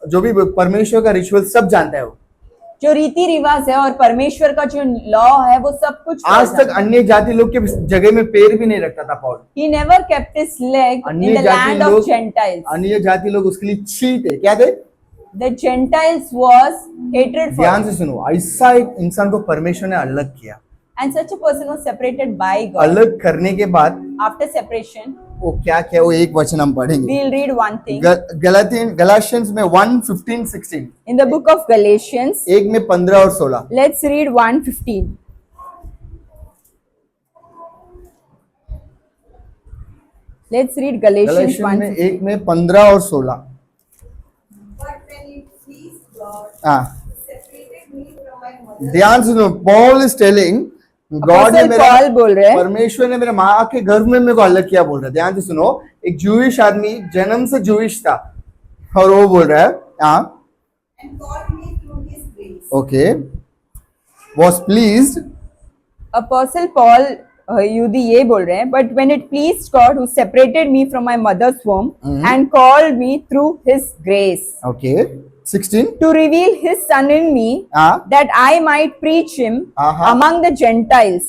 जो भी परमेश्वर का रिचुअल सब जानता है वो. जो रीति रिवाज है और परमेश्वर का जो लॉ है वो सब कुछ आज तक अन्य जाति लोग के जगह में पैर भी नहीं रखता था Paul. He never kept his leg in अन्य the जाति land of लोग Gentiles. अन्य जाति लोग उसके लिए छी थे. क्या थे? The Gentiles was hatred for ध्यान him. से सुनो, ऐसा एक इंसान को परमेश्वर ने अलग किया. And such a person was separated by God. अलग करने के बाद After separation, वो क्या क्या, वो एक वचन हम पढ़ेंगे. we'll read one thing. गलाशियंस में 1:15-16, In the book of Galatians, एक में 15 और 16. let's read 1:15. Let's read Galatians गलाशियंस में 1:15. एक में 15 और 16. हाँ, ध्यान से सुनो. पॉल इज टेलिंग गॉड ने Apostle मेरा Paul बोल रहे हैं, परमेश्वर ने मेरे माँ के गर्भ में मेरे को अलग किया बोल रहा है. ध्यान से सुनो, एक जूइश आदमी जन्म से जूइश था और वो बोल रहा है हाँ okay was pleased. Apostle Paul यूदी ये बोल रहे हैं, but when it pleased God who separated me from my mother's womb and called me through His grace okay 16 to reveal His Son in me हाँ that I might preach Him among the Gentiles,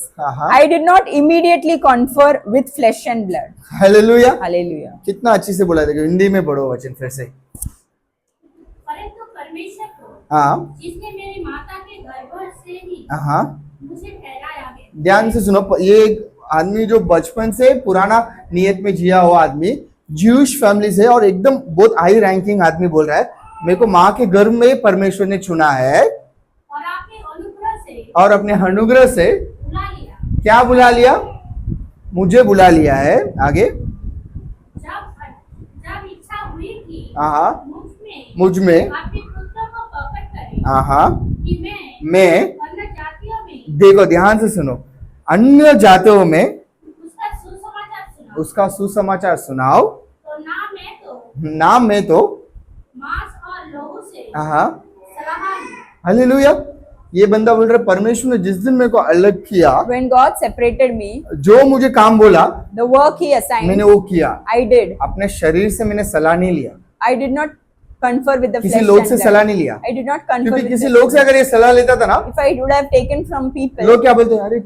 I did not immediately confer with flesh and blood. Hallelujah. Hallelujah. कितना अच्छी से बोला. देखो हिंदी में पढ़ो वचन फिर से. परंतु परमेश्वर को हाँ जिसने मेरी माता के गर्भ से ही हाँ मुझे ठहराया है. ध्यान से सुनो. ये एक आदमी जो बचपन से पुराना नियत में जिया हुआ आदमी, ज्यूश फैमिली से और एकदम बहुत हाई रैंकिंग आदमी बोल रहा है मेरे को माँ के गर्भ में परमेश्वर ने चुना है और आपके अनुग्रह से और अपने अनुग्रह से बुला लिया. क्या बुला लिया? मुझे बुला लिया है. आगे जब इच्छा हुई कि हाँ मुझ में मुझ में आपके पुत्र को प्रकट करें हाँ कि मैं अन्य जातियों में देखो ध्यान से सुनो, अन्य जातियों में उसका उसका सुसमाचार सुनाओ, तो ना मैं तो मांस और लहू से हाँ सलाह ली। हालेलुया। ये बंदा बोल रहा है परमेश्वर ने जिस दिन मेरे को अलग किया, When God separated me, जो मुझे काम बोला the work He assigned, मैंने वो किया। I did. अपने शरीर से मैंने सलाह नहीं लिया, I did not confer with the किसी flesh लोग and से blood. सलाह नहीं लिया, I did not confer क्योंकि with किसी flesh. लोग से अगर ये सलाह लेता था ना, If I would have taken from people, लोग क्या बोलते हैं, अरे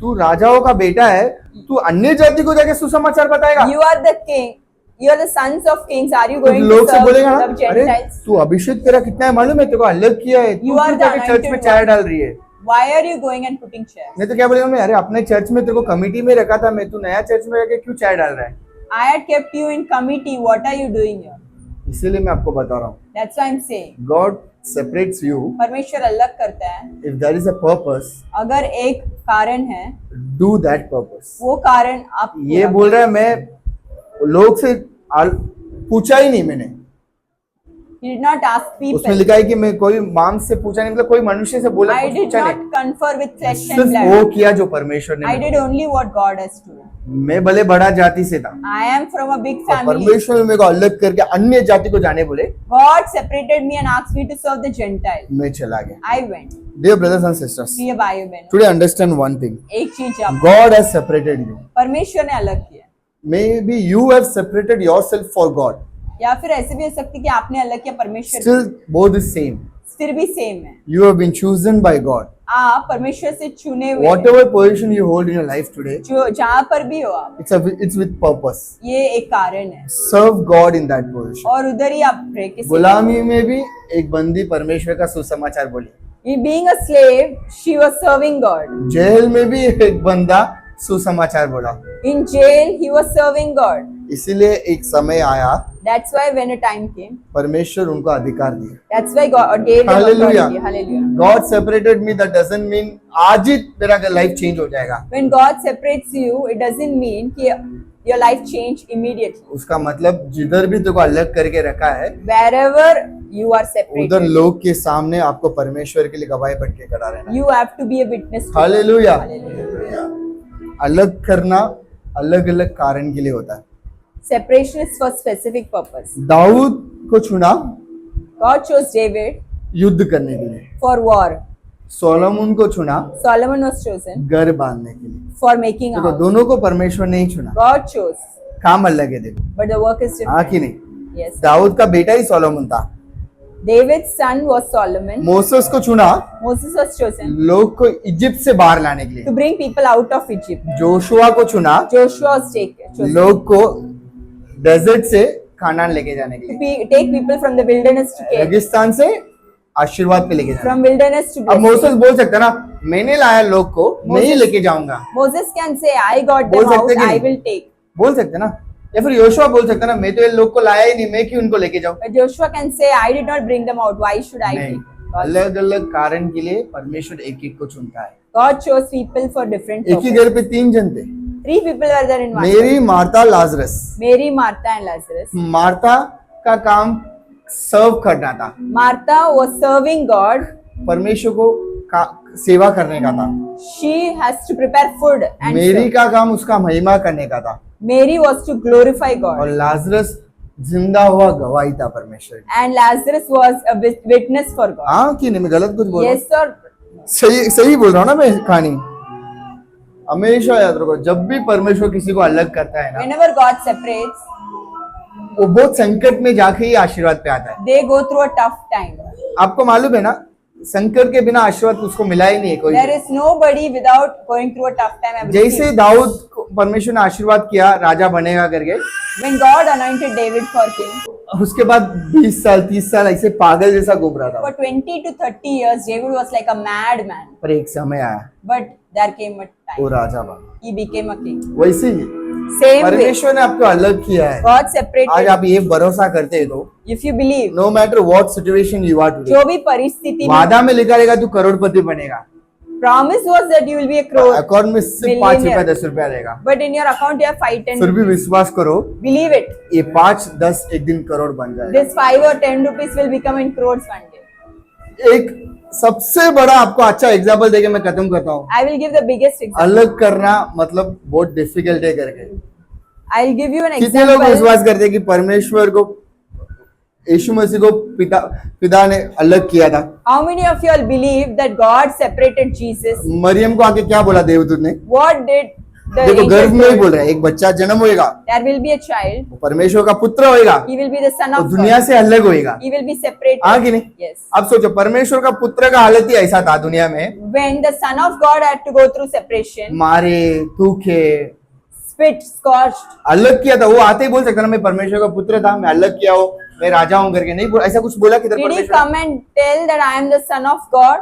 तू राजाओं का बेटा है, तू अन्य जाति को जाके सुसमाचार बताएगा। you are the king, you are the sons of kings. Are you तो going to लोग से serve बोलेगा the ना, अरे Gentiles? तू अभिषेक तेरा कितना है मालूम है, तेरे को अलग किया है, तू You are क्यों the जाके चर्च में anointed चाय one. डाल रही है। Why are you going and putting chairs? नहीं तो क्या बोलेगा, मैं अरे अपने चर्च में तेरे को कमिटी में रखा था, मैं तू नया चर्च में जाके क्यों चाय डाल रहा है। I had kept you in committee. What are you doing here? इसीलिए मैं आपको बता रहा हूँ, That's why I'm saying. God separates you परमेश्वर अलग करता है। If there is a purpose, अगर एक कारण है, डू दैट पर्पस। वो कारण आप ये पूरा बोल रहा है, मैं लोग से पूछा ही नहीं मैंने, He did not ask उसमें people. लिखा है कि मैं कोई मांस से पूछा नहीं, मतलब कोई मनुष्य से बोला I कुछ did पूछा not नहीं, confer with flesh and सिर्फ blood. वो किया जो परमेश्वर ने I मेरे did only what God has told. को। मैं भले बड़ा जाति से था, I am from a big और family. परमेश्वर ने मेरे को अलग करके अन्य जाति को जाने बोले, God separated me and asked me to serve the Gentiles. मैं चला गया। I went. Dear brothers and sisters, प्रिय भाइयों बहनों, टुडे अंडरस्टैंड वन थिंग, एक चीज आप, गॉड हैज सेपरेटेड यू, परमेश्वर ने अलग किया। May be you have separated yourself for God, या फिर ऐसे भी हो सकती है कि आपने अलग किया, परमेश्वर स्टिल बोथ इज सेम, फिर भी सेम है। you have been chosen by God. आप परमेश्वर से चुने हुए हैं। Whatever position you hold in your life today, जो जहाँ पर भी हो आप, it's with purpose. ये एक कारण है, Serve God in that position. और उधर ही आप pray किसी गुलामी में भी एक बंदी परमेश्वर का सुसमाचार बोली, In being a slave, she was serving God. जेल में भी एक बंदा सुसमाचार बोला। In jail, he was serving God. इसीलिए एक समय आया, That's why when a time came, परमेश्वर उनको अधिकार दिया। that's why God gave them Hallelujah. authority. Hallelujah. God separated me, that doesn't mean आज ही मेरा लाइफ चेंज हो जाएगा। When God separates you, it doesn't mean कि your life change immediately. उसका मतलब जिधर भी तुमको अलग करके रखा है, Wherever you are उधर separated, लोग के सामने आपको परमेश्वर के लिए गवाही बन के खड़ा रहना है। you have to be a witness to God. Hallelujah. Hallelujah. अलग करना अलग अलग कारण के लिए होता है। Separation is for specific purpose. Dawood को चुना God chose David युद्ध करने के लिए, for war. सोलोमन को चुना Solomon was chosen घर बांधने के लिए। for making a देखो house. दोनों को परमेश्वर ने ही चुना, God chose, काम अलग है। देखो but the work is हाँ different. कि नहीं, Yes. दाऊद का बेटा ही सोलोमन था। David's son was Solomon. Moses को चुना Moses was chosen लोग को इजिप्ट से बाहर लाने के लिए। to bring people out of Egypt. Joshua को चुना Joshua was chosen लोग को डेजर्ट से कानान लेके जाने के to लिए, take people from the wilderness to Canaan, रेगिस्तान से आशीर्वाद पे लेके जाने। from wilderness to अब मोसेस blessing. बोल सकता ना, मैंने लाया लोग को, मैं ही Moses- लेके जाऊंगा, Moses can say, I got बोल them सकते out, कि I नहीं? will take. बोल सकते ना। या फिर योशुआ बोल सकता ना, मैं तो ये लोग को लाया ही नहीं, मैं क्यों उनको लेके जाऊं। But Joshua can say, I did not bring them out, why should I नहीं, take? अलग अलग कारण के लिए परमेश्वर एक एक को चुनता है। God chose people for different एक ही purposes. घर पे 3 जन थे, 3 people were there in one. मेरी, Martha, Lazarus. Mary, Martha and Lazarus. Martha का काम सर्व करना था, Martha was serving God. परमेश्वर को सेवा करने का था। She has to prepare food and मेरी serve. का काम उसका महिमा करने का था, Mary was to glorify और God. लाजरस जिंदा हुआ गवाही था परमेश्वर की। And Lazarus was a witness for God. हाँ कि नहीं, मैं गलत कुछ बोल रहा हूँ? Yes or सही सही बोल रहा हूँ ना मैं कहानी। हमेशा याद रखो, जब भी परमेश्वर किसी को अलग करता है ना, whenever God separates, वो बहुत संकट में जाके ही आशीर्वाद पे आता है। they go through a tough time. आपको मालूम है ना, संकट के बिना आशीर्वाद उसको मिला ही नहीं है कोई। There is nobody without going through a tough time. Every जैसे king. दाऊद को परमेश्वर ने आशीर्वाद किया राजा बनेगा करके, When God anointed David for king, उसके बाद 20 साल 30 साल ऐसे पागल जैसा घूम रहा for था। 20 to 30 years, David was like a madman. पर एक समय आया, But there came a वो time राजा बना। he became a king. वैसे ही Same way, परमेश्वर ने आपको अलग किया है। God आज separated. आप ये भरोसा करते हो, If you believe, no matter what situation you are today, जो भी परिस्थिति में, वादा में लिखा रहेगा तू करोड़पति बनेगा, promise was that you will be a crore, account में सिर्फ 5 Millionaire. रुपया 10 रुपया रहेगा। but in your account you have 5, 10 फिर भी rupees. विश्वास करो, Believe it. ये 5-10 एक दिन करोड़ बन जाएगा। This 5 or 10 rupees will become in crores one day. एक सबसे बड़ा आपको अच्छा एग्जाम्पल देके मैं खत्म करता हूँ। I will give the biggest example. अलग करना मतलब बहुत डिफिकल्ट है करके, I'll give you an कितने लोग example. विश्वास करते हैं कि परमेश्वर को, यीशु मसीह को पिता ने अलग किया था? How many of you all believe that God separated Jesus? Maryam को आके क्या बोला देवदूत ने? What did the देखो angel गर्भ में ही told? बोल रहा है, एक बच्चा जन्म होएगा, There will be a child. वो परमेश्वर का पुत्र होएगा, He will be the son वो of दुनिया God. से अलग होएगा। He will be separated. हाँ कि नहीं? Yes. अब सोचो, परमेश्वर का पुत्र का हालत ही ऐसा था दुनिया में, When the son of God had to go through separation, मारे, थूके, spit, scorched, अलग किया था। वो आते ही बोल सकता ना, मैं परमेश्वर का पुत्र था, मैं अलग किया हो, मैं राजा हूं करके, नहीं ऐसा कुछ बोला किधर did he परमेश्वर? come and tell that I am the son of God?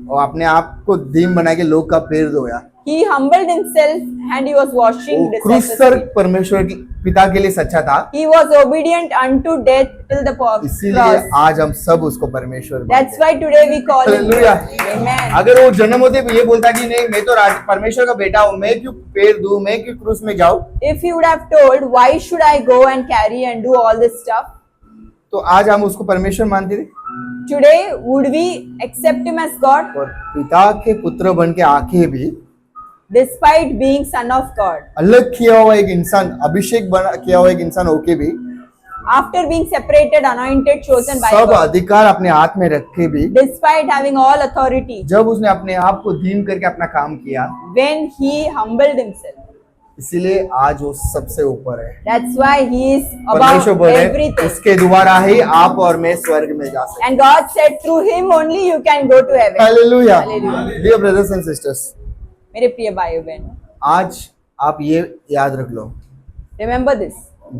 और अपने आप को दीन बना के लोग का पैर धोया। He humbled himself and he was washing वो the क्रूस disciples' पर feet. परमेश्वर की पिता के लिए सच्चा था, He was obedient unto death till the इसीलिए cross. आज हम सब उसको परमेश्वर मानते That's हैं। why today we call him. Hallelujah. Amen. अगर वो जन्म होते भी ये बोलता कि नहीं, मैं तो परमेश्वर का बेटा हूँ, मैं क्यों पैर दूं, मैं क्यों क्रूस में जाऊं, If he would have told, why should I go and carry and do all this stuff? तो आज हम उसको परमेश्वर मानते थे। Today, would we accept him as God? और पिता के पुत्र बन के आके भी Despite being son of God, अलग किया हुआ एक इंसान, अभिषेक बना किया हुआ एक इंसान होके भी after being separated, anointed, chosen by सब God, अधिकार अपने हाथ में रख के भी despite having all authority, जब उसने अपने आप को धीम करके अपना काम किया, when he humbled himself, इसीलिए आज वो सबसे ऊपर है। that's why he is परमेश्वर above बोले, everything. उसके द्वारा ही आप और मैं स्वर्ग में जा सकते हैं। And God said, through him only you can go to heaven. Hallelujah. Hallelujah. Dear brothers and sisters, मेरे प्रिय भाइयों बहनों, आज आप ये याद रख लो, remember this.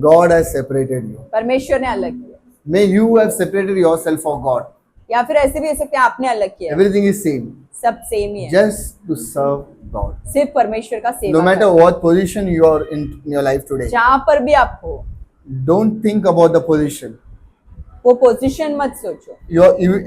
God has separated you. परमेश्वर ने अलग किया, May you have separated yourself for God. या फिर ऐसे भी हो सकते हैं आपने अलग किया, Everything is same, सब सेम ही है, just to serve God. सिर्फ परमेश्वर का No सेवा matter करना। what position you are in your life today, जहाँ पर भी आप हो, don't think about the position. वो पोजीशन मत सोचो।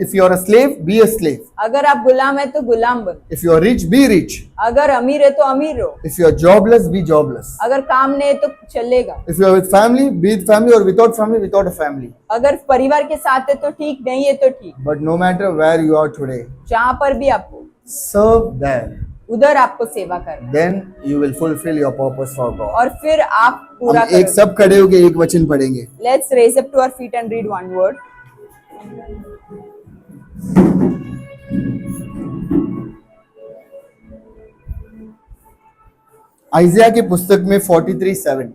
If you are a slave, be a slave. अगर आप गुलाम है तो गुलाम बनो, If you are rich, be rich. अगर अमीर है तो अमीर हो, If you are jobless, be jobless. अगर काम नहीं है तो चलेगा, If you are with family, be with family, or without family, without a family. अगर परिवार के साथ है तो ठीक, नहीं है तो ठीक, But no matter where you are today, जहाँ पर भी आप हो serve there. उधर आपको सेवा करना है, Then you will fulfill your purpose for God. और फिर आप पूरा हम एक सब खड़े होके एक वचन पढ़ेंगे। Let's raise up to our feet and read one word. आइजिया की पुस्तक में 43:7,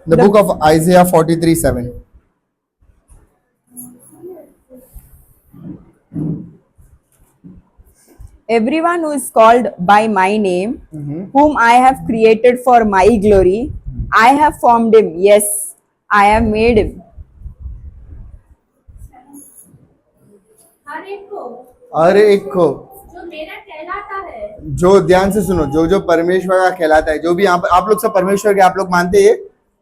the book of आइजिया 43:7। Everyone who is called by my name, whom I have created for my glory, I have formed him. Yes, I have made him. हर एक को हर एक को जो मेरा कहलाता है, जो ध्यान से सुनो, जो जो परमेश्वर का कहलाता है, जो भी यहाँ पर आप लोग सब परमेश्वर के आप लोग मानते हैं,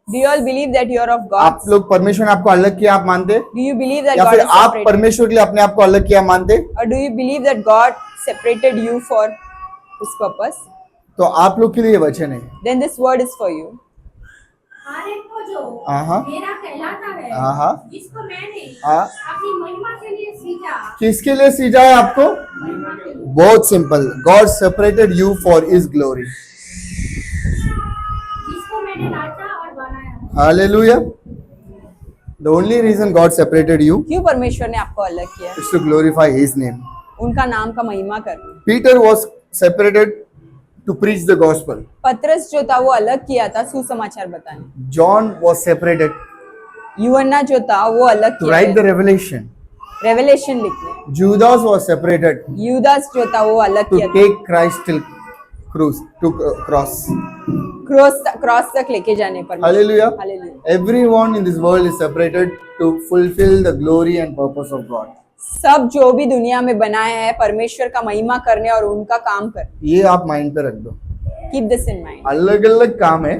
Do you all believe that you are of God? आप लोग परमेश्वर ने आपको अलग किया आप मानते हैं, Do you believe that या God फिर is आप separated? परमेश्वर के लिए अपने आप को अलग किया मानते हैं? Or do you believe that God separated you for His purpose? तो आप लोग के लिए वचन है। Then this word is for you. हर एक को जो हाँ। मेरा कहलाता है, हाँ। जिसको मैंने हाँ। अपनी महिमा के लिए सींचा, किसके लिए सीजा है आपको? महिमा के लिए, बहुत simple, God separated you for his glory. जिसको मैंने राजा और बनाया। Hallelujah. The only reason God separated you क्यों परमेश्वर ने आपको अलग किया? Is to glorify his name. उनका नाम का महिमा करना। Peter was separated to preach the gospel. पतरस जो था वो अलग किया था सुसमाचार बताने। जॉन वाज सेपरेटेड यूहन्ना जो था वो अलग टू किया राइट द रेवलेशन। रेवलेशन लिखने। जूदास वाज सेपरेटेड यूदास जो था वो अलग टू किया था take Christ till cross. Cross तक लेके जाने पर। Hallelujah. Hallelujah. Everyone in this world is separated to fulfill the glory and purpose of God. सब जो भी दुनिया में बनाया है परमेश्वर का महिमा करने और उनका काम करने। ये आप माइंड पे रख दो। Keep this in mind. अलग अलग काम है,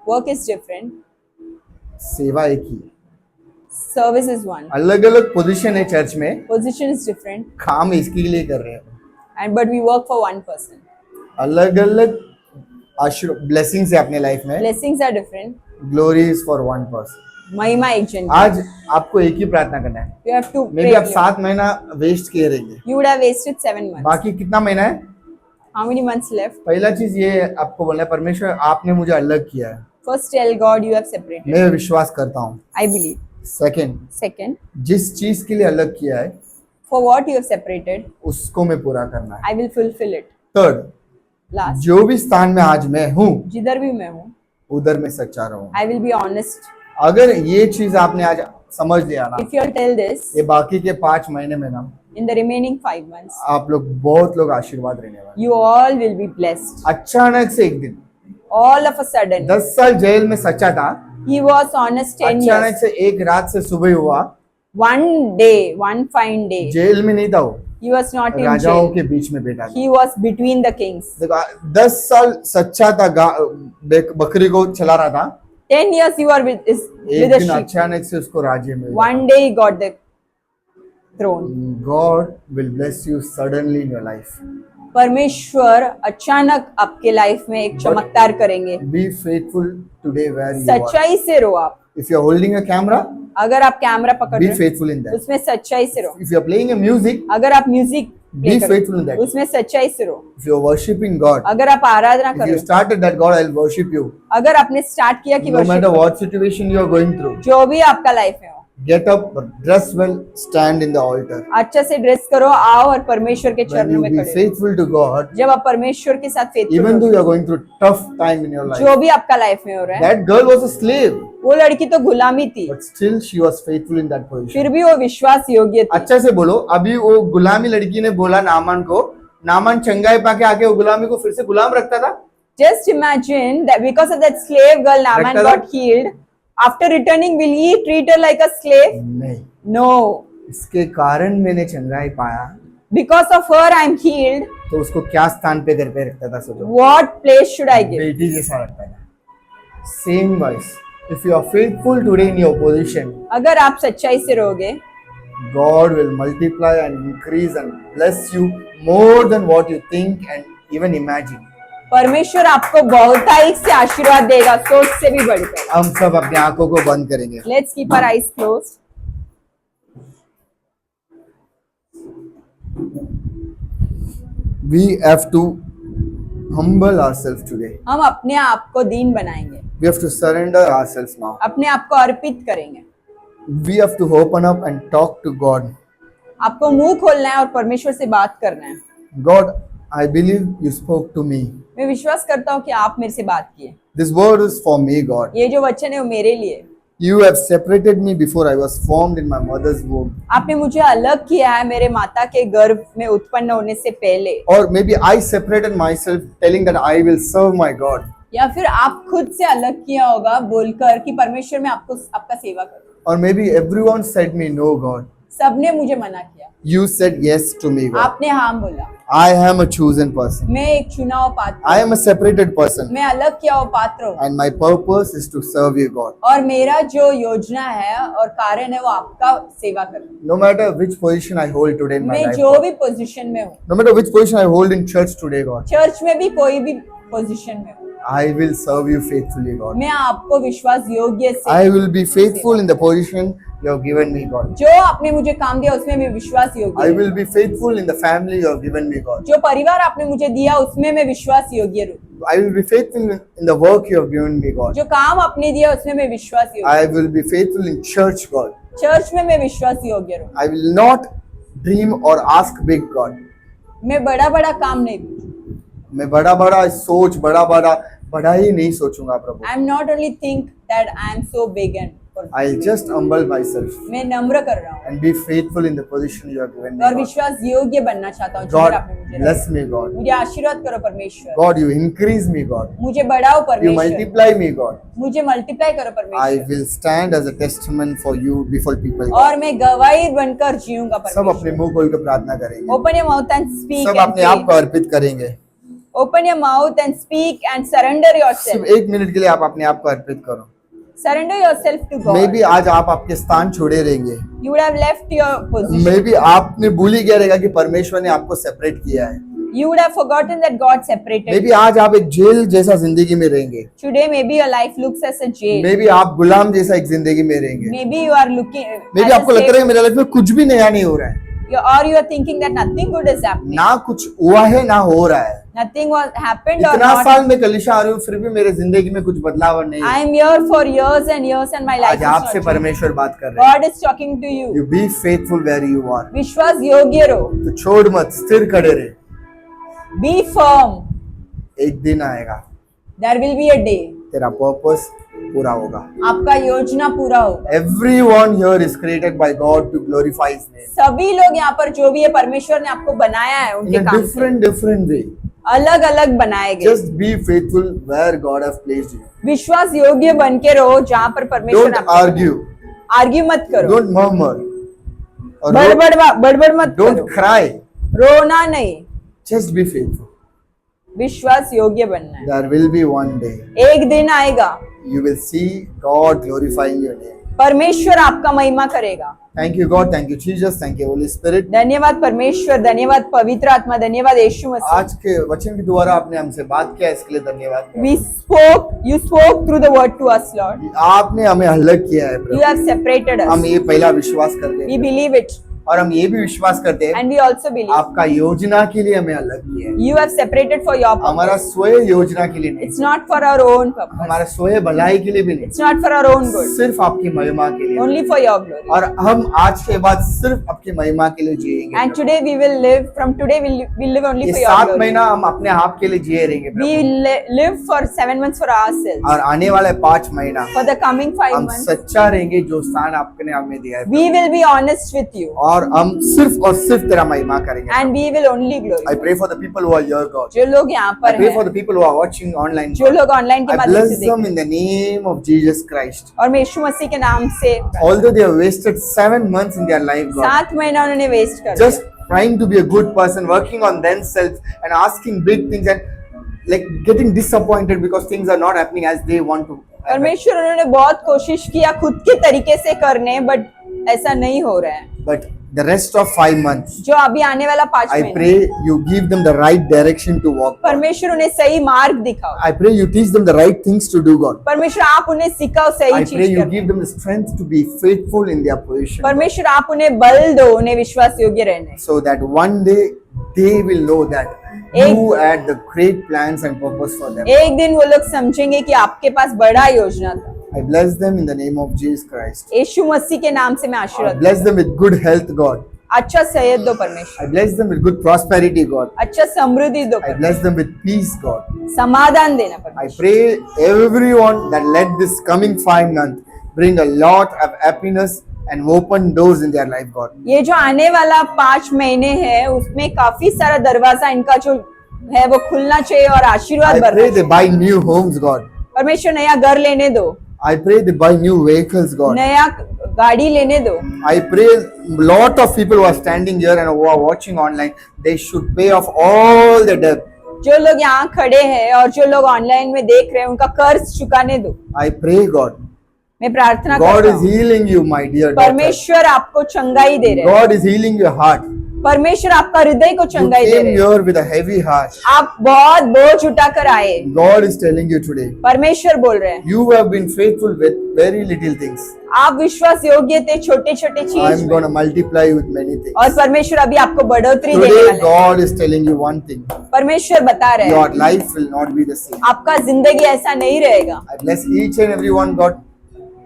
वर्क इज डिफरेंट, सेवा एक ही। सर्विस इज वन, अलग अलग पोजीशन है चर्च में, पोजीशन इज डिफरेंट, काम इसके लिए कर रहे हैं। And but we work for one person. अलग अलग ब्लेसिंग्स है अपने लाइफ में, blessings are different, glory is for one person. महिमा एक जन। आज आपको एक ही प्रार्थना करना है। You have to maybe आप 7 महीना वेस्ट किए रहेंगे, you would have wasted 7 months. बाकी कितना महीना है? How many months left? पहला चीज ये आपको बोलना है, परमेश्वर आपने मुझे अलग किया है, First, tell God you have separated. मैं विश्वास करता हूँ। I believe. सेकंड, Second, जिस चीज के लिए अलग किया है for what you have separated, उसको मैं पूरा करना है। I will fulfill it. Third, Last, जो भी स्थान में आज मैं हूँ जिधर भी मैं हूँ, उधर मैं सच्चा रहूँ। I will be honest. अगर ये चीज आपने आज समझ लिया ना, If you'll tell this, ये बाकी के 5 महीने में ना in the remaining 5 months, आप लोग बहुत लोग आशीर्वाद रहने वाले। you all will be blessed. अचानक से एक दिन, All of a sudden, 10 साल जेल में सच्चा था, he was honest 10 अचानक years. से एक रात से सुबह हुआ, One day, one fine day, जेल में नहीं था वो, he was not in राजाओं jail. के बीच में बैठा था। He was between the kings. देखो 10 साल सच्चा था, बकरी को चला रहा था, 10 years you are with एक a दिन sheep. अचानक से उसको राज्य में। One day he got the throne. God will bless you suddenly in your life. परमेश्वर अचानक आपके लाइफ में एक चमत्कार करेंगे। Be faithful today where you are. सच्चाई से रहो आप। If you are holding a camera, अगर आप कैमरा पकड़ be रहे faithful in हैं, that. उसमें सच्चाई से रहो। If you are playing a music, अगर आप music be faithful in that. उसमें सच्चाई से रहो। If you are worshiping God, अगर आप आराधना if कर you रहे हो, started that God, I'll worship you. अगर आपने स्टार्ट किया कि No worship matter करो, what situation you are going through, जो भी आपका लाइफ में हो, get up, dress well, stand in the altar. अच्छे से ड्रेस करो, आओ और परमेश्वर के When चरणों you में be खड़े रहो। faithful to God, जब आप परमेश्वर के साथ even faithful though you are going through tough time in your life, जो भी आपका लाइफ में हो रहा है, that girl was a slave, वो लड़की तो गुलामी थी, but still she was faithful in that position. फिर भी वो विश्वास योग्य थी। अच्छा से बोलो, अभी वो गुलामी लड़की ने बोला नामान को, नामान चंगाई पाके आके वो गुलामी को फिर से गुलाम रखता था। Just imagine that because of that slave girl, Naaman रखता था? got healed. After returning, will he treat her like a slave? नहीं, No. इसके कारण मैंने चंगाई पाया, Because of her, I'm healed. तो उसको क्या स्थान पे घर पे रखता था? सोचो, What place should I give? बेटी जैसा रखता था। Same wise, if you are faithful today in your position, अगर आप सच्चाई से रहोगे, God will multiply and increase and bless you more than what you think and even imagine. परमेश्वर आपको बहुतायत से आशीर्वाद देगा, सोच से भी बढ़कर। हम सब अपने आंखों को बंद करेंगे। Let's keep our eyes closed. We have to humble ourselves today. हम अपने आप को दीन बनाएंगे, We have to surrender ourselves now. अपने आप को अर्पित करेंगे। We have to open up and talk to God. आपको मुंह खोलना है और परमेश्वर से बात करना है। God, I believe you spoke to me. मैं विश्वास करता हूँ कि आप मेरे से बात किए। This word is for me, God. ये जो वचन है वो मेरे लिए। You have separated me before I was formed in my mother's womb. आपने मुझे अलग किया है मेरे माता के गर्भ में उत्पन्न होने से पहले। Or maybe I separated myself telling that I will serve my God. या फिर आप खुद से अलग किया होगा बोलकर कि परमेश्वर मैं आपका सेवा करूं। Or maybe everyone said me no, God. सबने मुझे मना किया, You said yes to me, God. आपने हाँ बोला। I am a chosen person. मैं एक चुना हुआ पात्र I am a separated person. मैं अलग किया हुआ पात्र हूँ And my purpose is to serve you, God. और मेरा जो योजना है और कारण है वो आपका सेवा करना। No matter which position I hold today in my मैं life, जो God. भी पोजीशन में हूँ, No matter which position I hold in church today, God. Church में भी कोई भी पोजीशन में हूँ, I will serve you faithfully, God. मैं आपको विश्वास योग्य से I will be faithful in the position you have given me, God. जो आपने मुझे काम दिया उसमें मैं विश्वास योग्य I हूँ। will be faithful in the family you have given me, God. जो परिवार आपने मुझे दिया उसमें मैं विश्वास योग्य हूँ। I will be faithful in the work you have given me, God. जो काम आपने दिया उसमें मैं विश्वास योग्य I will be faithful in church, God. हूँ। चर्च में मैं विश्वास योग्य हूँ। I will not dream or ask big, God. मैं बड़ा बड़ा काम नहीं पूछूं। मैं बड़ा बड़ा सोच, बड़ा ही नहीं सोचूंगा प्रभु। I am not only think that I am so big and I'll just humble myself मैं नम्र कर रहा हूँ and be faithful in the position you have given me, और God. विश्वास योग्य बनना चाहता हूँ। जिधर आपने God, मुझे bless रखा। me, God. मुझे आशीर्वाद करो परमेश्वर, God, you increase me, God. मुझे बढ़ाओ You परमेश्वर, multiply me, God. मुझे मल्टीप्लाई करो I परमेश्वर will stand as a testament for you before people. God. और मैं गवाही बनकर जीऊंगा सब अपने परमेश्वर। मुंह खोल कर प्रार्थना करेंगे, open your mouth and speak सब अपने आप को अर्पित करेंगे। Open your mouth and speak and surrender सिर्फ योरसेल्फ, 1 मिनट के लिए आप अपने आप को अर्पित करो। Surrender yourself to my God. भी आज आप आपके स्थान छोड़े रहेंगे, you would have left your position, मे भी आपने भूल ही गया रहेगा कि परमेश्वर ने आपको सेपरेट किया है। you would have forgotten that God may separated भी आज आप एक जेल जैसा जिंदगी में रहेंगे, today. Maybe your life looks as a jail, मे भी आप गुलाम जैसा एक जिंदगी में रहेंगे, maybe you are looking मे भी as a आपको लगता है slave, कि मेरे लाइफ में कुछ भी नया नहीं हो रहा है, or you are thinking that nothing good is happening, ना कुछ हुआ है ना हो रहा है। Nothing was happened or इतना not. साल मैं कलीसिया आ रही हूँ फिर भी मेरे जिंदगी में कुछ बदलाव नहीं है। I am here for years and years and my life आज is आपसे not changed. परमेश्वर बात कर रहे हैं। God is talking to you. You be faithful where you are। विश्वास योग्य रहो. तो छोड़ मत, स्थिर खड़े रहे। Be firm. एक दिन आएगा There will be a day. तेरा पर्पस पूरा होगा। आपका योजना पूरा होगा. Everyone here is created by God to glorify His name सभी लोग यहाँ पर जो भी है परमेश्वर ने आपको बनाया है in उनके a काम से different way। अलग अलग बनाए गए. Just be faithful where God has placed you। विश्वास योग्य बन के रहो जहाँ पर परमेश्वर Don't आपको argue, आर्ग्यू मत करो. don't murmur, or बड़बड़ मत don't करो. cry। रोना नहीं. Just be faithful। विश्वास योग्य बनना है. There will be one day एक दिन आएगा you will see God glorifying your name। परमेश्वर आपका महिमा करेगा. Thank you God, thank you Jesus, thank you Holy Spirit। धन्यवाद परमेश्वर, धन्यवाद पवित्र आत्मा, धन्यवाद यीशु मसीह. आज के वचन के द्वारा आपने हमसे बात किया, इसके लिए धन्यवाद। You spoke through the word to us, Lord. आपने हमें अलग किया है You प्रभु। have separated हम us. ये पहला विश्वास करते We हैं believe it और हम ये भी विश्वास करते हैं and we also believe. आपका योजना के लिए हमें अलग किया है। You have separated for your हमारा purpose. स्वयं योजना के लिए नहीं, It's not for our own purpose. हमारा स्वयं भलाई के लिए भी नहीं, It's not for our own good. सिर्फ आपकी महिमा के लिए। Only for your glory. और हम आज के बाद सिर्फ आपकी महिमा के लिए जिएंगे And Prabhu. today we will live. From today we'll live only ये for your 7 glory. महीना हम अपने आप के लिए जिए रहेंगे We Prabhu. live for 7 months for ourselves. और आने वाले 5 महीना For the coming 5 हम months, सच्चा रहेंगे जो स्थान आपने हमें दिया है we will be honest with you और हम सिर्फ और सिर्फ तेरा महिमा करेंगे। and we will only I glorify. pray for the people who are here, God। जो लोग यहाँ I पर pray for हैं, the people who are watching online, जो God। लोग ऑनलाइन के I माध्यम से bless देख them in the name of Jesus Christ। और मैं यीशु मसीह के नाम से Although they have wasted 7 months in their life, God, 7 महीना उन्होंने वेस्ट कर just trying to be a good person, working on themselves and asking big things and like getting disappointed because things are not happening as they want to। परमेश्वर उन्होंने बहुत कोशिश किया खुद के तरीके से करने बट ऐसा नहीं हो रहा है. But the rest of 5 months, जो अभी आने वाला 5 I महीने pray you give them the right direction to walk, God। परमेश्वर उन्हें सही मार्ग दिखाओ. I pray you teach them the right things to do, God। परमेश्वर आप उन्हें सिखाओ I सही pray चीज you करने. give them the strength to be faithful in their position, परमेश्वर आप उन्हें बल दो उन्हें विश्वास योग्य रहने. so that one day they will know that you had the great plans and purpose for them। एक दिन वो लोग समझेंगे कि आपके पास बड़ा योजना था. I bless them in the name of Jesus Christ। यीशु मसीह के नाम से मैं I आशीर्वाद. bless them with good health, God। अच्छा सेहत दो परमेश्वर. I bless them with good prosperity, God। अच्छा समृद्धि दो I परमेश्वर. bless them with peace, God। समाधान देना I परमेश्वर. pray everyone that let this coming 5 months bring a lot of happiness and open doors in their life, God। ये जो आने वाला 5 महीने है उसमें काफी सारा दरवाजा इनका जो है वो खुलना चाहिए और आशीर्वाद I बढ़ना pray they चाहिए. buy new homes, God। परमेश्वर नया घर लेने दो, I pray they buy new vehicles, God। नया गाड़ी लेने दो. I pray lot of people who are standing here and who are watching online, they should pay off all the debt। जो लोग यहाँ खड़े हैं और जो लोग ऑनलाइन में देख रहे हैं उनका कर्ज चुकाने दो. I pray, God, मैं प्रार्थना God करता is हूँ healing you, my dear daughter। परमेश्वर आपको चंगाई दे रहे हैं. God is healing your heart। परमेश्वर आपका हृदय को You चंगाई दे came रहे हैं. here with a heavy heart। आप बहुत बोझ उठा कर आए. God is telling you today, परमेश्वर बोल रहे हैं you have been faithful with very little things। आप विश्वास योग्य थे छोटे छोटे चीज I'm में. going to multiply you with many things। और परमेश्वर अभी आपको बढ़ोतरी देने Today, वाला है. God is telling you one thing, परमेश्वर बता रहे your हैं life will not be the same। आपका जिंदगी ऐसा नहीं रहेगा. I bless each and every one, God।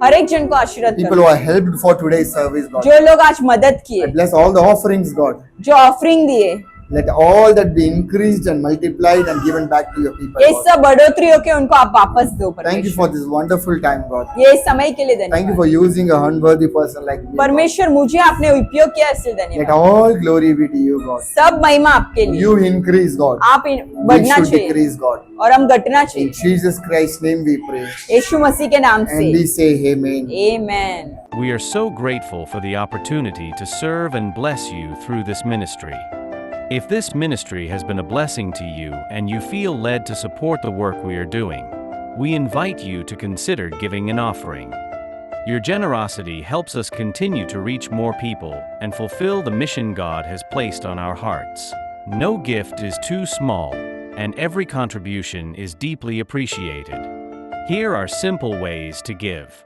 हर एक जन को आशीर्वाद People करो. who are helped for today's service, God। जो लोग आज मदद I किए, bless all the offerings, God। जो ऑफरिंग दिए, Let all that be increased and multiplied and given back to your people, ये God। सब बढ़ोतरी होके उनको आप वापस दो Thank you परमेश्वर. for this wonderful time, God। ये समय के लिए Thank you धन्यवाद. for using a unworthy person like me, God। परमेश्वर मुझे आपने उपयोग किया इसलिए Let धन्यवाद. all glory be to you, God। सब महिमा आपके लिए. You increase, God। आप We बढ़ना should चाहिए decrease, God। और हम घटना In चाहिए. Jesus Christ's name we pray। यीशु मसीह के नाम And we से. say amen। Amen. We are so grateful for the opportunity to serve and bless you through this ministry. If this ministry has been a blessing to you and you feel led to support the work we are doing, we invite you to consider giving an offering. Your generosity helps us continue to reach more people and fulfill the mission God has placed on our hearts. No gift is too small, and every contribution is deeply appreciated. Here are simple ways to give.